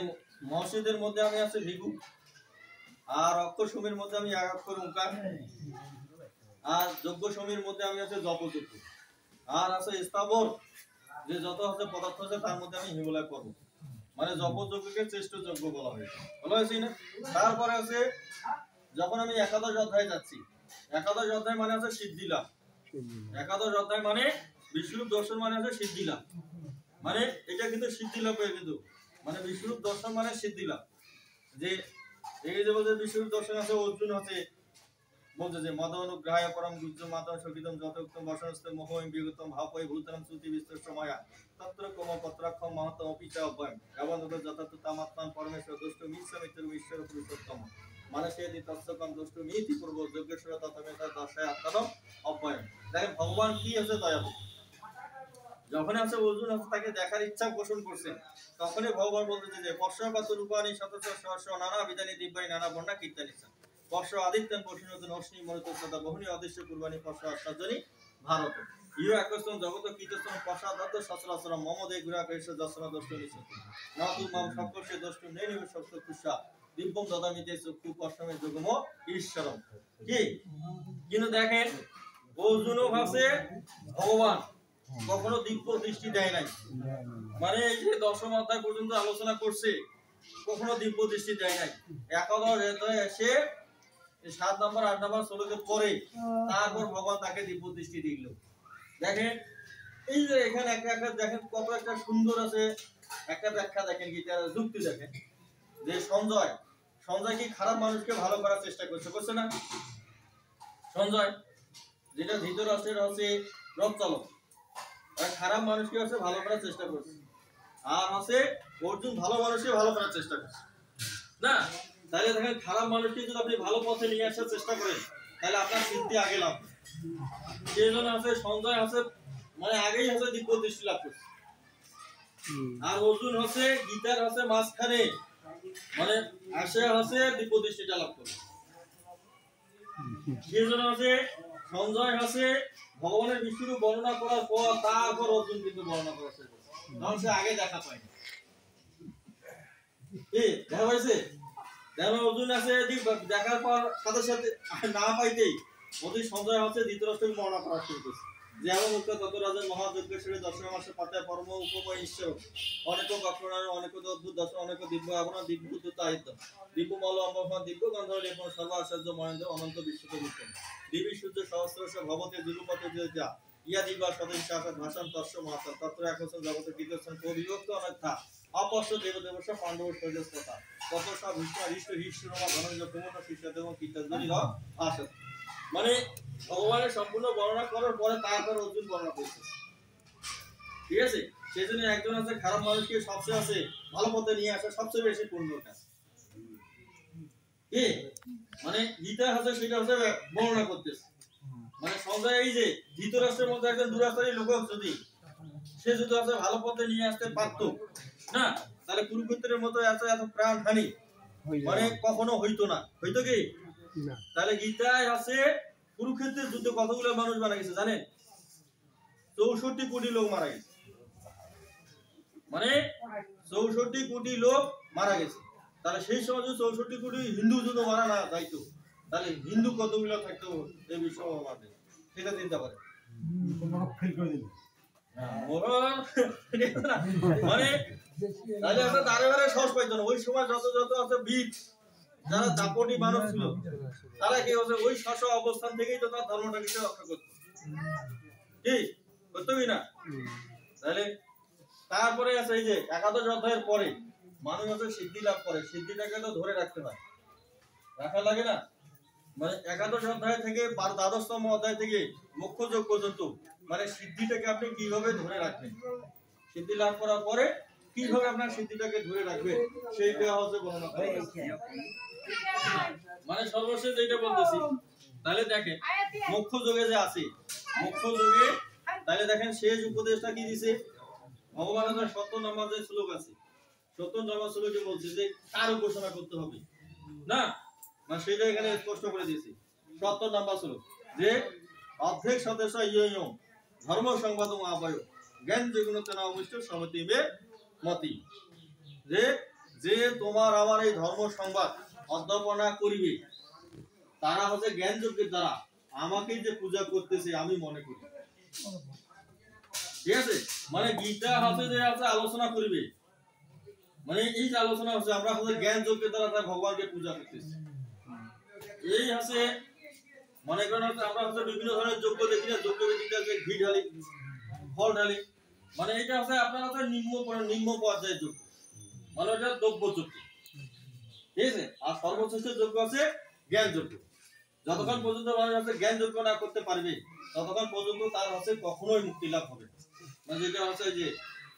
মহর্ষিদের মধ্যে আমি আছে ভিগু, আর অক্ষর সমীর মধ্যে আমি এক অক্ষর ওঙ্কার, আর যজ্ঞ সমীর মধ্যে আমি আছে জপযোগ্য, আর আছে স্থাবর যে যত হচ্ছে পদার্থ আছে তার মধ্যে আমি হিমালয় করবো, মানে জপযজ্ঞকে শ্রেষ্ঠ যজ্ঞ বলা হয়েছে না? তারপরে আছে যখন আমি একাদশ অধ্যায়ে যাচ্ছি, একাদশ অধ্যায় মানে আছে সিদ্ধি লাভ। একাদশ অধ্যায় মানে বিশ্বরূপ দর্শন মানে আছে সিদ্ধি লাভ, মানে এটা কিন্তু সিদ্ধি লাভ কিন্তু মানে বিশ্বরূপ দর্শন মানে সিদ্ধি লাভ। যে এই যে বলছে বিশ্বরূপ দর্শন আছে অর্জুন আছে বলছে যে মদ অনুগ্রহায় পরম গুজ্জ মাতম সকিতম যতোক্তম বসনস্তে মোহম বিগতম ভাপয় ভূতরম শ্রুতি বিস্তর সময়া তত্র কম পত্রাক্ষম মহতম পিচা অভয়ম এবং যথার্থ তামাত্মান পরমেশ্বর দুষ্ট মিশ্র ঈশ্বর পুরুষোত্তম মানুষেদি তৎসকম দুষ্ট নীতি পূর্ব যজ্ঞেশ্বর তথমেতা দশায় আত্মানম অভয়ম। দেখেন ভগবান কি আছে দয়ালু, যখন আছে অর্জুন আছে তাকে দেখার ইচ্ছা পোষণ করছে তখনই ভগবান বলতেছে যে পর্ষপাত রূপানি শতচ সহস্র নানা বিধানী দিব্যানি নানা বর্ণা কীর্তানি পর্ষ আদিত্যন পশুনতন অশ্নি মরুত সদা বহুনী অদৃশ্য কুরবানি পর্ষ আশ্চর্যনী ভারত ইহ একস্তম জগত কীর্তন পশ্চাদত্ত সচরাচরম মম দে গুরাকেশ দর্শন দষ্ট নিশ্চিত নতু মম সকর্ষে দষ্ট নেনিব সপ্ত কুষা দিব্যম দদামিতে চক্ষু পশ্চমে যোগম ঈশ্বরম। কি কিন্তু দেখেন অর্জুনও ভাবছে ভগবান কখনো দিব্য দৃষ্টি দেয় নাই, মানে এই যে দশম অধ্যায় পর্যন্ত আলোচনা করছে কখনো দিব্য দৃষ্টি দেয় নাই। একাদশ অধ্যায়ে এসে 7 নম্বর 8 নম্বর শ্লোকের পরে তারপর ভগবান তাকে দিব্য দৃষ্টি দিল। দেখেন এই যে এখানে একটা দেখেন কত একটা সুন্দর আছে একটা ব্যাখ্যা দেখেন গীতার যুক্তি দেখেন যে সঞ্জয় কি খারাপ মানুষকে ভালো করার চেষ্টা করছে না? সঞ্জয় যেটা ধৃতরাষ্ট্রের হচ্ছে রথ চালক, খারাপ মানুষকে হচ্ছে ভালো করার চেষ্টা করছে, আর হচ্ছে অর্জুন ভালো মানুষকে ভালো করার চেষ্টা করছে না? তাহলে দেখেন খারাপ মানুষকে যদি আপনি ভালো পথে নিয়ে আসার চেষ্টা করেন তাহলে আপনার সিদ্ধি আগে লাভ, সেই জন্য আছে সঞ্জয় হচ্ছে মানে আগেই হচ্ছে দিব্য দৃষ্টি লাভ করছে, আর অর্জুন হচ্ছে গীতার হচ্ছে মাঝখানে মানে আসে হচ্ছে প্রতিষ্ঠিতা লাভ করবে। সেজন্য হচ্ছে সঞ্জয় হচ্ছে ভগবানের বিষ্ণুর বর্ণনা করার পর তারপর অর্জুন কিন্তু বর্ণনা করার চেষ্টা করছে, কারণ সে আগে দেখা পায়নি। কি দেখা পাইছে? যেমন অর্জুন আছে দেখার পর সাথে সাথে না পাইতেই ওদের সঞ্জয় হচ্ছে ধৃতরাষ্ট্রকে বর্ণনা করা শুরু করছে। যেমন মুক্ত তত রাজের মহাযজ্ঞেশ্বরী দশম মাসে পাতায় পরম উপময় ঈশ্বর অনেক কক্ষণার অনেক অদ্ভুত দর্শন অনেক দিব্য আবরণ দিব্য তাহিত্য দিব্য মল অম্বফন দিব্য গন্ধ লেপন সর্ব আশ্চর্য মহেন্দ্র অনন্ত বিশ্বত বিক্রম দেবী সূর্য সহস্রশ ভবতে দুরূপতে যা ইয়া দিবা সদস্য আকাশ ভাষণ তস্য মহাতন তত্র একশন জগতে বিদর্শন বিভক্ত অনর্থা অপশ্য দেবদেবস্য পাণ্ডব শৈলস কথা তত সব ভীষ্ম হৃষ্ট হিষ্ণমা ধনঞ্জ কুমন শিষ্য এবং কীর্তনী আসত। মানে ভগবানের সম্পূর্ণ বর্ণনা করার পরে তারপর অর্জুন বর্ণনা করছে, ঠিক আছে? সেই জন্য একজন আছে খারাপ মানুষকে সবচেয়ে আছে ভালো পথে নিয়ে আসা সবচেয়ে বেশি পূর্ণ কাজ। কি মানে গীতা হচ্ছে সেটা হচ্ছে বর্ণনা করতেছে। মানে সঞ্জয় এই যে ধৃতরাষ্ট্রের মধ্যে একজন দুরাচারী লোক যদি সে যদি আছে ভালো পথে নিয়ে আসতে পারত না, তাহলে কুরুক্ষেত্রের মতো এত প্রাণ হানি মানে কখনো হইতো না। হইতো কি? তাহলে গীতায় আছে কুরুক্ষেত্রের যুদ্ধে কতগুলো মানুষ মারা গেছে জানেন? 64 কোটি লোক মারা গেছে। মানে 64 কোটি লোক মারা গেছে। তাহলে সেই সময় যদি 64 কোটি হিন্দু যদি মারা না যাইতো, তাহলে হিন্দু কতগুলো থাকতো এই বিশ্ব ব্রহ্মাণ্ডে, সেটা চিন্তা করে। মানে তাহলে একটা দাঁড়ে দাঁড়ে সাহস পাইতো না। ওই সময় যত যত আছে বীর যারা দাপটি মানুষ ছিল, তারা কি হচ্ছে ওই শাসক অবস্থান থেকেই তো তার ধর্মটাকে রক্ষা করতো। কি করতো কি না? তাহলে তারপরে আছে এই যে একাদশ অধ্যায়ের পরে মানুষ হচ্ছে সিদ্ধি লাভ করে, সিদ্ধিটাকে তো ধরে রাখতে হয়, রাখা লাগে না? মানে একাদশ অধ্যায় থেকে দ্বাদশতম অধ্যায় থেকে মুখ্য যোগ পর্যন্ত মানে সিদ্ধিটাকে আপনি কিভাবে ধরে রাখবেন, সিদ্ধি লাভ করার পরে কিভাবে আপনার সিদ্ধিটাকে ধরে রাখবেন সেইটা হচ্ছে বর্ণনা করা হয়েছে। মানে সর্বশেষ যেটা বলতেছি, তাহলে দেখেন মুখ্য যোগে যে আছে, মুখ্য যোগে তাহলে দেখেন শেষ উপদেশটা কি দিছে ভগবানের 70 নম্বর যে শ্লোক আছে, 70 নম্বর শ্লোকে বলছে যে কার উপাসনা করতে হবে না, মানে সেটা এখানে স্পষ্ট করে দিয়েছে। 70 নম্বর শ্লোক যে অর্ধেক সদস্য ইয়ো ধর্ম সংবাদ আপায় জ্ঞান যেগুলোতে না অমিষ্ট সমতিবে মতি, যে যে তোমার আমার এই ধর্ম সংবাদ অধ্যাপনা করিবে তারা হচ্ছে জ্ঞান যজ্ঞের দ্বারা আমাকে যে পূজা করতেছে আমি মনে করি। ঠিক আছে? মানে গীতা হচ্ছে যে আছে আলোচনা করিবে, মানে এই যে আলোচনা হচ্ছে আমরা হচ্ছে জ্ঞান যজ্ঞের দ্বারা তার ভগবানকে পূজা করতেছি। এই হচ্ছে মনে করেন আমরা হচ্ছে বিভিন্ন ধরনের যজ্ঞ দেখি না, যজ্ঞ বেদিতে ঘি ঢালি ফল ঢালি, মানে এটা হচ্ছে আপনার হচ্ছে নিম্ন পর্যায়ের যজ্ঞ, মানে এটা দ্রব্য যজ্ঞ। ঠিক আছে? আর সর্বশ্রেষ্ঠ যজ্ঞ আছে জ্ঞান যজ্ঞ। যতক্ষণ পর্যন্ত মানুষ হচ্ছে জ্ঞান যজ্ঞ না করতে পারবে ততক্ষণ পর্যন্ত তার হচ্ছে কখনোই মুক্তি লাভ হবে। মানে যেটা হচ্ছে যে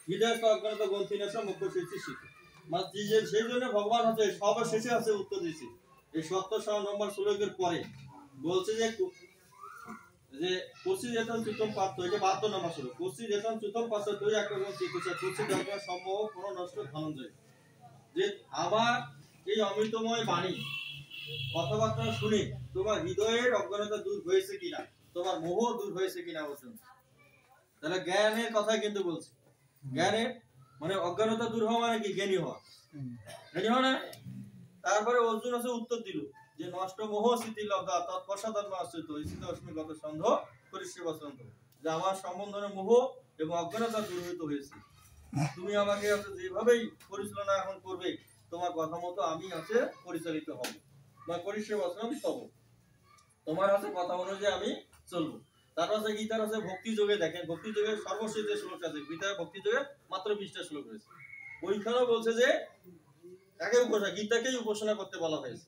হৃদয়স্থ অজ্ঞানত গ্রন্থিনেশ মুখ্য সৃষ্টি শিখে, মানে সেই জন্য ভগবান হচ্ছে সর্বশেষে আছে উত্তর দিয়েছে এই 70 নম্বর শ্লোকের পরে বলছে যে কোসি যেতন চুতম পাত্র, এটা 72 নম্বর শ্লোক। কোসি যেতন চুতম পাত্র তুই আক্রমণ চিকিৎসা কোসি যজ্ঞ সম্ভব কোনো নষ্ট ধনঞ্জয়, যে আবার এই অমৃতময় বাণী কথাবার্তা শুনে তোমার হৃদয়ের অজ্ঞানতা দূর হয়েছে কিনা, তোমার মোহ দূর হয়েছে কিনা অর্জুন। তাহলে জ্ঞানের কথাই কিন্তু বলছে, জ্ঞানের মানে অজ্ঞানতা দূর হওয়া মানে কি জ্ঞানী হওয়া, জ্ঞানী হওয়া না। তারপরে অর্জুন আছে উত্তর দিল যে নষ্ট মোহ স্মৃতি লব্ধা তৎপশ্চাদন্ম আশ্রিত স্থিত অস্মিগত সন্দেহ করিষ্যে বসন্ত, যে আমার সম্বন্ধনে মোহ এবং অজ্ঞানতা দূরীভূত হয়েছে, তুমি আমাকে যেভাবেই পরিচালনা এখন করবে তোমার কথা মতো আমি আছে পরিচালিত হব বা করিষ্যে বসন্ত তব, তোমার আছে কথা অনুযায়ী আমি চলবো। তারপর আছে গীতার আছে ভক্তি যোগে, দেখেন ভক্তি যোগের সর্বশেষ যে শ্লোক আছে গীতার ভক্তি যোগে মাত্র 20টা শ্লোক রয়েছে, ওইখানেও বলছে যে একে উপাসনা গীতাকেই উপাসনা করতে বলা হয়েছে,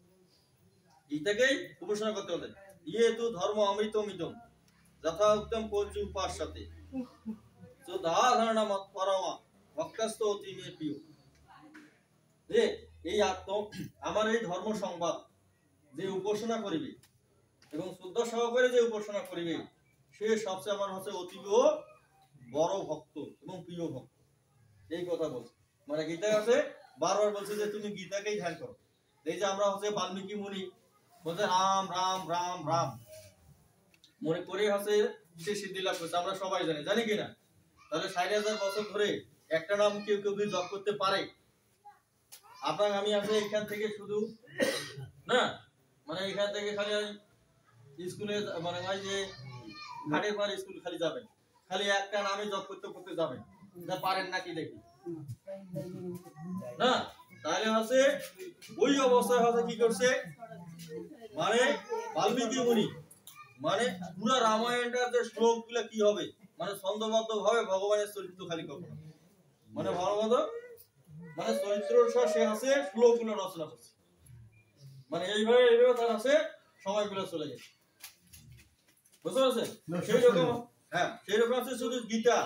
গীতাকেই উপাসনা করতে বলে ইয়ে তু ধর্ম অমৃতমিদম যথা উত্তম পর্যু উপাস্যতে তো ধারণা মত পরমা ভক্তস্থ অতি মে প্রিয়, যে এই আমার এই ধর্ম সংবাদ যে উপাসনা করিবে এবং শুদ্ধ সহকারে যে উপাসনা করিবে সে সবচেয়ে আমার হচ্ছে অতীব বড় ভক্ত এবং প্রিয় ভক্ত, এই কথা বলছে। মানে গীতায় আছে বারবার বলছে যে তুমি গীতাকেই ধ্যান করো। এই যে আমরা হচ্ছে বাল্মীকি মুনি বলছে রাম রাম রাম রাম মনে করে হচ্ছে সে সিদ্ধি লাভ করছে, আমরা সবাই জানি কিনা? তাহলে ৬০,০০০ বছর ধরে একটা নাম কেউ কেউ জপ করতে পারে? আপনার আমি আসলে এখান থেকে শুধু না, মানে এখান থেকে খালি স্কুলে মানে ওই যে ঘাটের পর স্কুল খালি যাবেন, খালি একটা নামে জপ করতে করতে যাবেন, যা পারেন নাকি দেখি না? তাহলে হচ্ছে ওই অবস্থায় হচ্ছে কি করছে, মানে বাল্মীকি মুনি মানে পুরো রামায়ণটার যে শ্লোক গুলা কি হবে, মানে ছন্দবদ্ধ ভাবে ভগবানের চরিত্র খালি কখনো মানে ভগবান মানে চরিত্র সে আছে শ্লোক গুলো রচনা করছে, মানে এইভাবে তার আছে সময়গুলো চলে গেছে, বুঝতে পারছেন? সেই রকম হ্যাঁ, সেই রকম আছে শুধু গীতা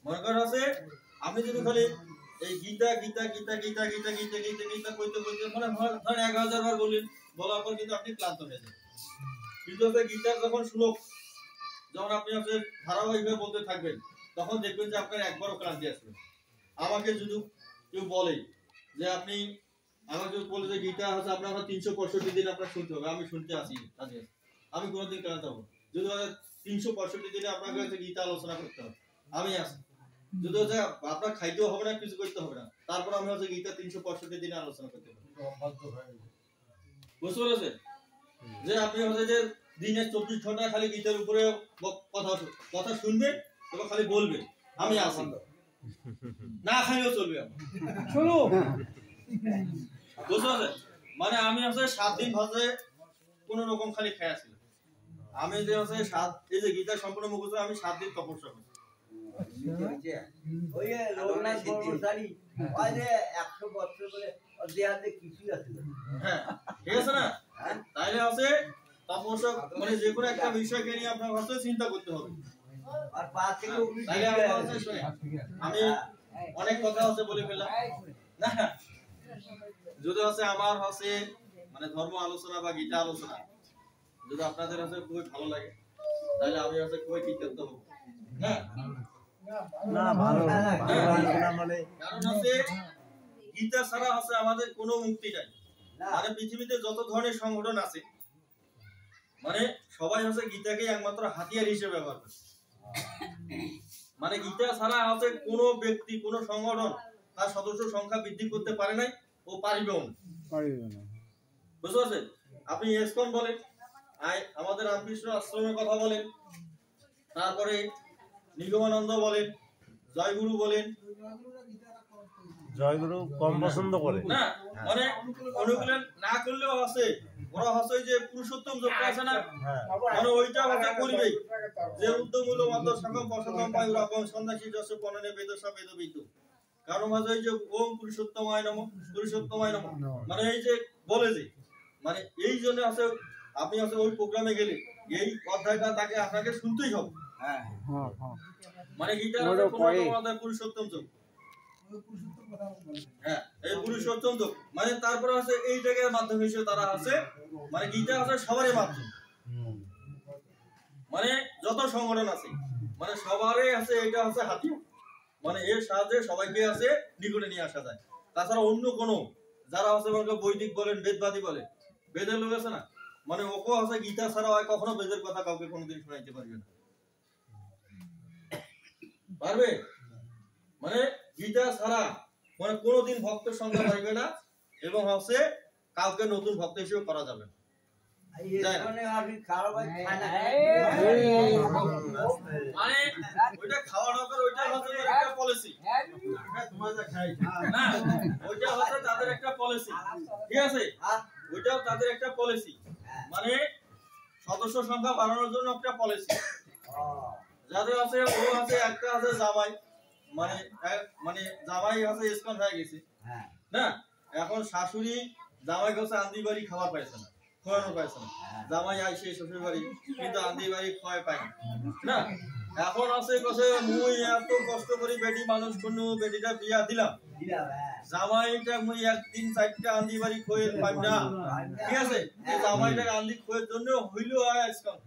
মনে করেন আছে। আপনি যদি খালি এই গীতা গীতা গীতা গীতা গীতা গীতা গীতা গীতা কইতে কইতে মানে ধরেন ১০০০ বার বললেন, বলার পর কিন্তু আপনি ক্লান্ত হয়ে যাবেন। কিন্তু গীতার যখন শ্লোক যখন আপনি আপনার ধারাবাহিকভাবে বলতে থাকবেন, তখন দেখবেন যে আপনার একবারও ক্লান্তি আসবে। আমাকে যদি কেউ বলে যে আপনি আমাকে বলে যে গীতা হচ্ছে আপনার ৩৬৫ দিন আপনার শুনতে হবে, আমি শুনতে আসি, আমি কোনোদিন ক্লান্ত হবো। যদি ৩৬৫ দিনে আপনাকে গীতা আলোচনা করতে হবে, আমি আসি। যদি হচ্ছে আপনার খাইতেও হবে না, কিছু করতে হবে না, তারপর আমি হচ্ছে গীতা ৩৬৫ দিনে আলোচনা করতে পারি। বুঝতে পেরেছেন? যে আপনি হচ্ছে যে দিনে ২৪ ঘন্টা খালি গীতার উপরে কথা শুনবেন এবং খালি বলবেন আমি আসি, না খাইলেও চলবে শুনো। বুঝতে পারছেন? মানে আমি হচ্ছে ৭ দিন ভাজে কোন রকম খালি খেয়ে আসি। আমি যে হচ্ছে এই যে গীতা সম্পূর্ণ মুখস্থ আমি ৭ দিন তপস্যা করছি। ওই রঘুনাথ বর্মশালী ওই যে ১০০ বছর বলে দেহাতে কিছুই আছে না। হ্যাঁ, ঠিক আছে না? তাইলে আছে তপস্যা মানে যে কোনো একটা বিষয়কে নিয়ে আপনার ভাষা চিন্তা করতে হবে। আর ৫ থেকে ১৯ তাইলে আমি অনেক কথা হচ্ছে বলে ফেললাম না, যদি হচ্ছে আমার হচ্ছে মানে ধর্ম আলোচনা বা গীতা আলোচনা যদি আপনাদের হচ্ছে খুবই ভালো লাগে, তাহলে আমি হচ্ছে খুবই কৃতজ্ঞ হব। হ্যাঁ না ভালো আলোচনা মানে কারণ হচ্ছে গীতা ছাড়া হচ্ছে আমাদের কোনো মুক্তি নাই। মানে পৃথিবীতে যত ধরনের সংগঠন আছে মানে সবাই হচ্ছে গীতাকে একমাত্র হাতিয়ার হিসেবে ব্যবহার করে। মানে গীতা ছাড়া হচ্ছে কোনো ব্যক্তি কোনো সংগঠন তার সদস্য সংখ্যা বৃদ্ধি করতে পারে নাই ও পারিবেও না। বুঝতে পারছেন? আপনি ইসকন বলেন, আমাদের রামকৃষ্ণ আশ্রমের কথা বলেন, তারপরে নিগমানন্দ বলেন, জয়গুরু বলেন, জয়গুরু কম পছন্দ করে না মানে অনুকূলন না করলেও আছে ওরা হচ্ছে যে পুরুষোত্তম যোগটা আছে না, মানে ওইটা হচ্ছে করবে যে উদ্যমূল মধ্য সকম পশতম পায়ু রকম সন্ন্যাসী যশ পননে বেদসা বেদবিদ, কারণ হচ্ছে এই যে ওম পুরুষোত্তমায় নমঃ পুরুষোত্তমায় নমঃ, মানে এই যে বলে যে মানে এই জন্য আছে আপনি আছে ওই প্রোগ্রামে গেলে এই অধ্যায়টা তাকে আপনাকে শুনতেই হবে। হ্যাঁ মানে গীতার পুরুষোত্তম যোগ, হ্যাঁ এই পুরুষোত্তম যোগ মানে তারপরে আছে এই জায়গার মাধ্যমে হিসেবে তারা আছে মানে গীতা আছে সবারই মাধ্যম, মানে যত সংগঠন আছে মানে সবারই আছে এটা হচ্ছে হাতিয়ার, মানে এর সাহায্যে সবাইকে আছে নিকটে নিয়ে আসা যায়। তাছাড়া অন্য কোনো যারা আছে বৈদিক বলেন বেদবাদী বলেন, বেদের লোক আছে না মানে ওকে আছে গীতা ছাড়া হয় কখনো বেদের কথা কাউকে কোনোদিন শোনাইতে পারবে না, পারবে? মানে গীতা ছাড়া মানে কোনোদিন ভক্তের সংখ্যা বাড়বে না এবং হচ্ছে কাউকে নতুন ভক্ত হিসেবে করা যাবে না। মানে ওইটা খাওয়া দাওয়া ওইটা হচ্ছে একটা পলিসি, না ওইটা হচ্ছে তাদের একটা পলিসি, ঠিক আছে? ওইটাও তাদের একটা পলিসি, মানে সদস্য সংখ্যা বাড়ানোর জন্য একটা পলিসি। যাদের আছে ও আছে একটা আছে জামাই মানে মানে জামাই আছে ইসকন হয়ে গেছে না, এখন শাশুড়ি জামাই কাছে আন্দি বাড়ি খাবার পাইছে না, খোয়ানো পাইছে না, জামাই আইসে শ্বশুর বাড়ি কিন্তু আন্দি বাড়ি খাওয়াই পাই না, এখন আছে কাছে মুই এত কষ্ট করি বেটি মানুষ কোনো বেটিটা বিয়া দিলাম জামাইটা মুই একদিন 4টা আন্দি বাড়ি খোয়ে পাই না, ঠিক আছে? এই জামাইটা আন্দি খোয়ের জন্য হইল ইসকন,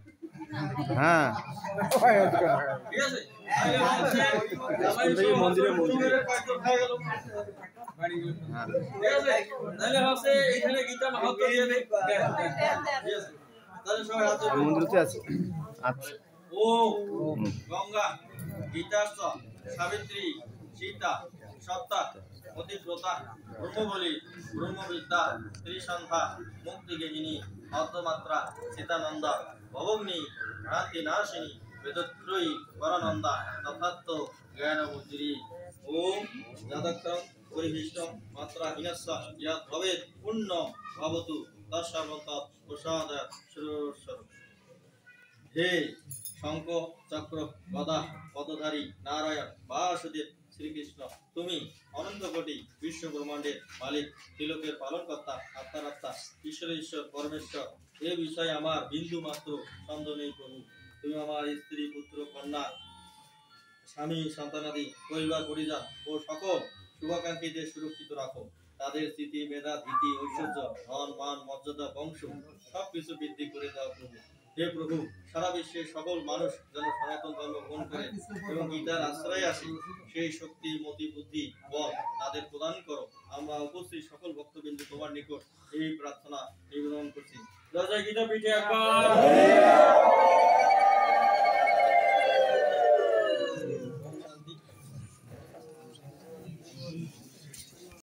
হ্যাঁ ঠিক আছে? মন্দিরে তাহলে হচ্ছে এখানে গীতা মাহাত্ম্য দিয়ে দেই। Yes. তাহলে সবাই হাত জোড় করুন। মন্দিরতে আছে আচ্ছা ওম গঙ্গা গীতার্থ সাবিত্রী সীতা সত্তা অতিব্রতা ব্রহ্মবলী ব্রহ্মবিদ্যা ত্রিসন্ধ্যা মুক্তিগেহিনী অর্ধমাত্রা সীতানন্দা ভবগ্নি ভ্রান্তি নাশিনী বেদত্রয়ী পরানন্দা তথাত্ম জ্ঞানমুদ্রি ওম যাদক্ষরং পরিহিষ্টং মাত্রা হিনস্য ইয়াদ ভবেৎ পুণ্য ভবতু তৎসর্বত প্রসাদায় সুরস্বর। হে শঙ্খ চক্র গদা পদধারী নারায়ণ বাসুদেব শ্রীকৃষ্ণ, তুমি অনন্ত কোটি বিশ্ব ব্রহ্মাণ্ডের মালিক, তিলকের পালনকর্তা, আত্মার আত্মা, ঈশ্বরের ঈশ্বর পরমেশ্বর। এ বিষয়ে আমার বিন্দু মাত্র সন্দেহ নেই প্রভু। তুমি আমার স্ত্রী পুত্র কন্যা স্বামী সন্তানাদি পরিবার পরিজন ও সকল শুভাকাঙ্ক্ষীদের সুরক্ষিত রাখো। তাদের স্থিতি মেধা ধীতি ঐশ্বর্য ধন মান মর্যাদা বংশ সবকিছু বৃদ্ধি করে দাও প্রভু। হে প্রভু, সারা বিশ্বের সকল মানুষ যেন সনাতন ধর্ম গ্রহণ করে এবং গীতার আশ্রয়ে আসে, সেই শক্তি মতি বুদ্ধি বল তাদের প্রদান করো। আমরা উপস্থিত সকল ভক্তবিন্দু তোমার নিকট এই প্রার্থনা নিবেদন করছি। জয় জয় গীতা পীঠে একবার।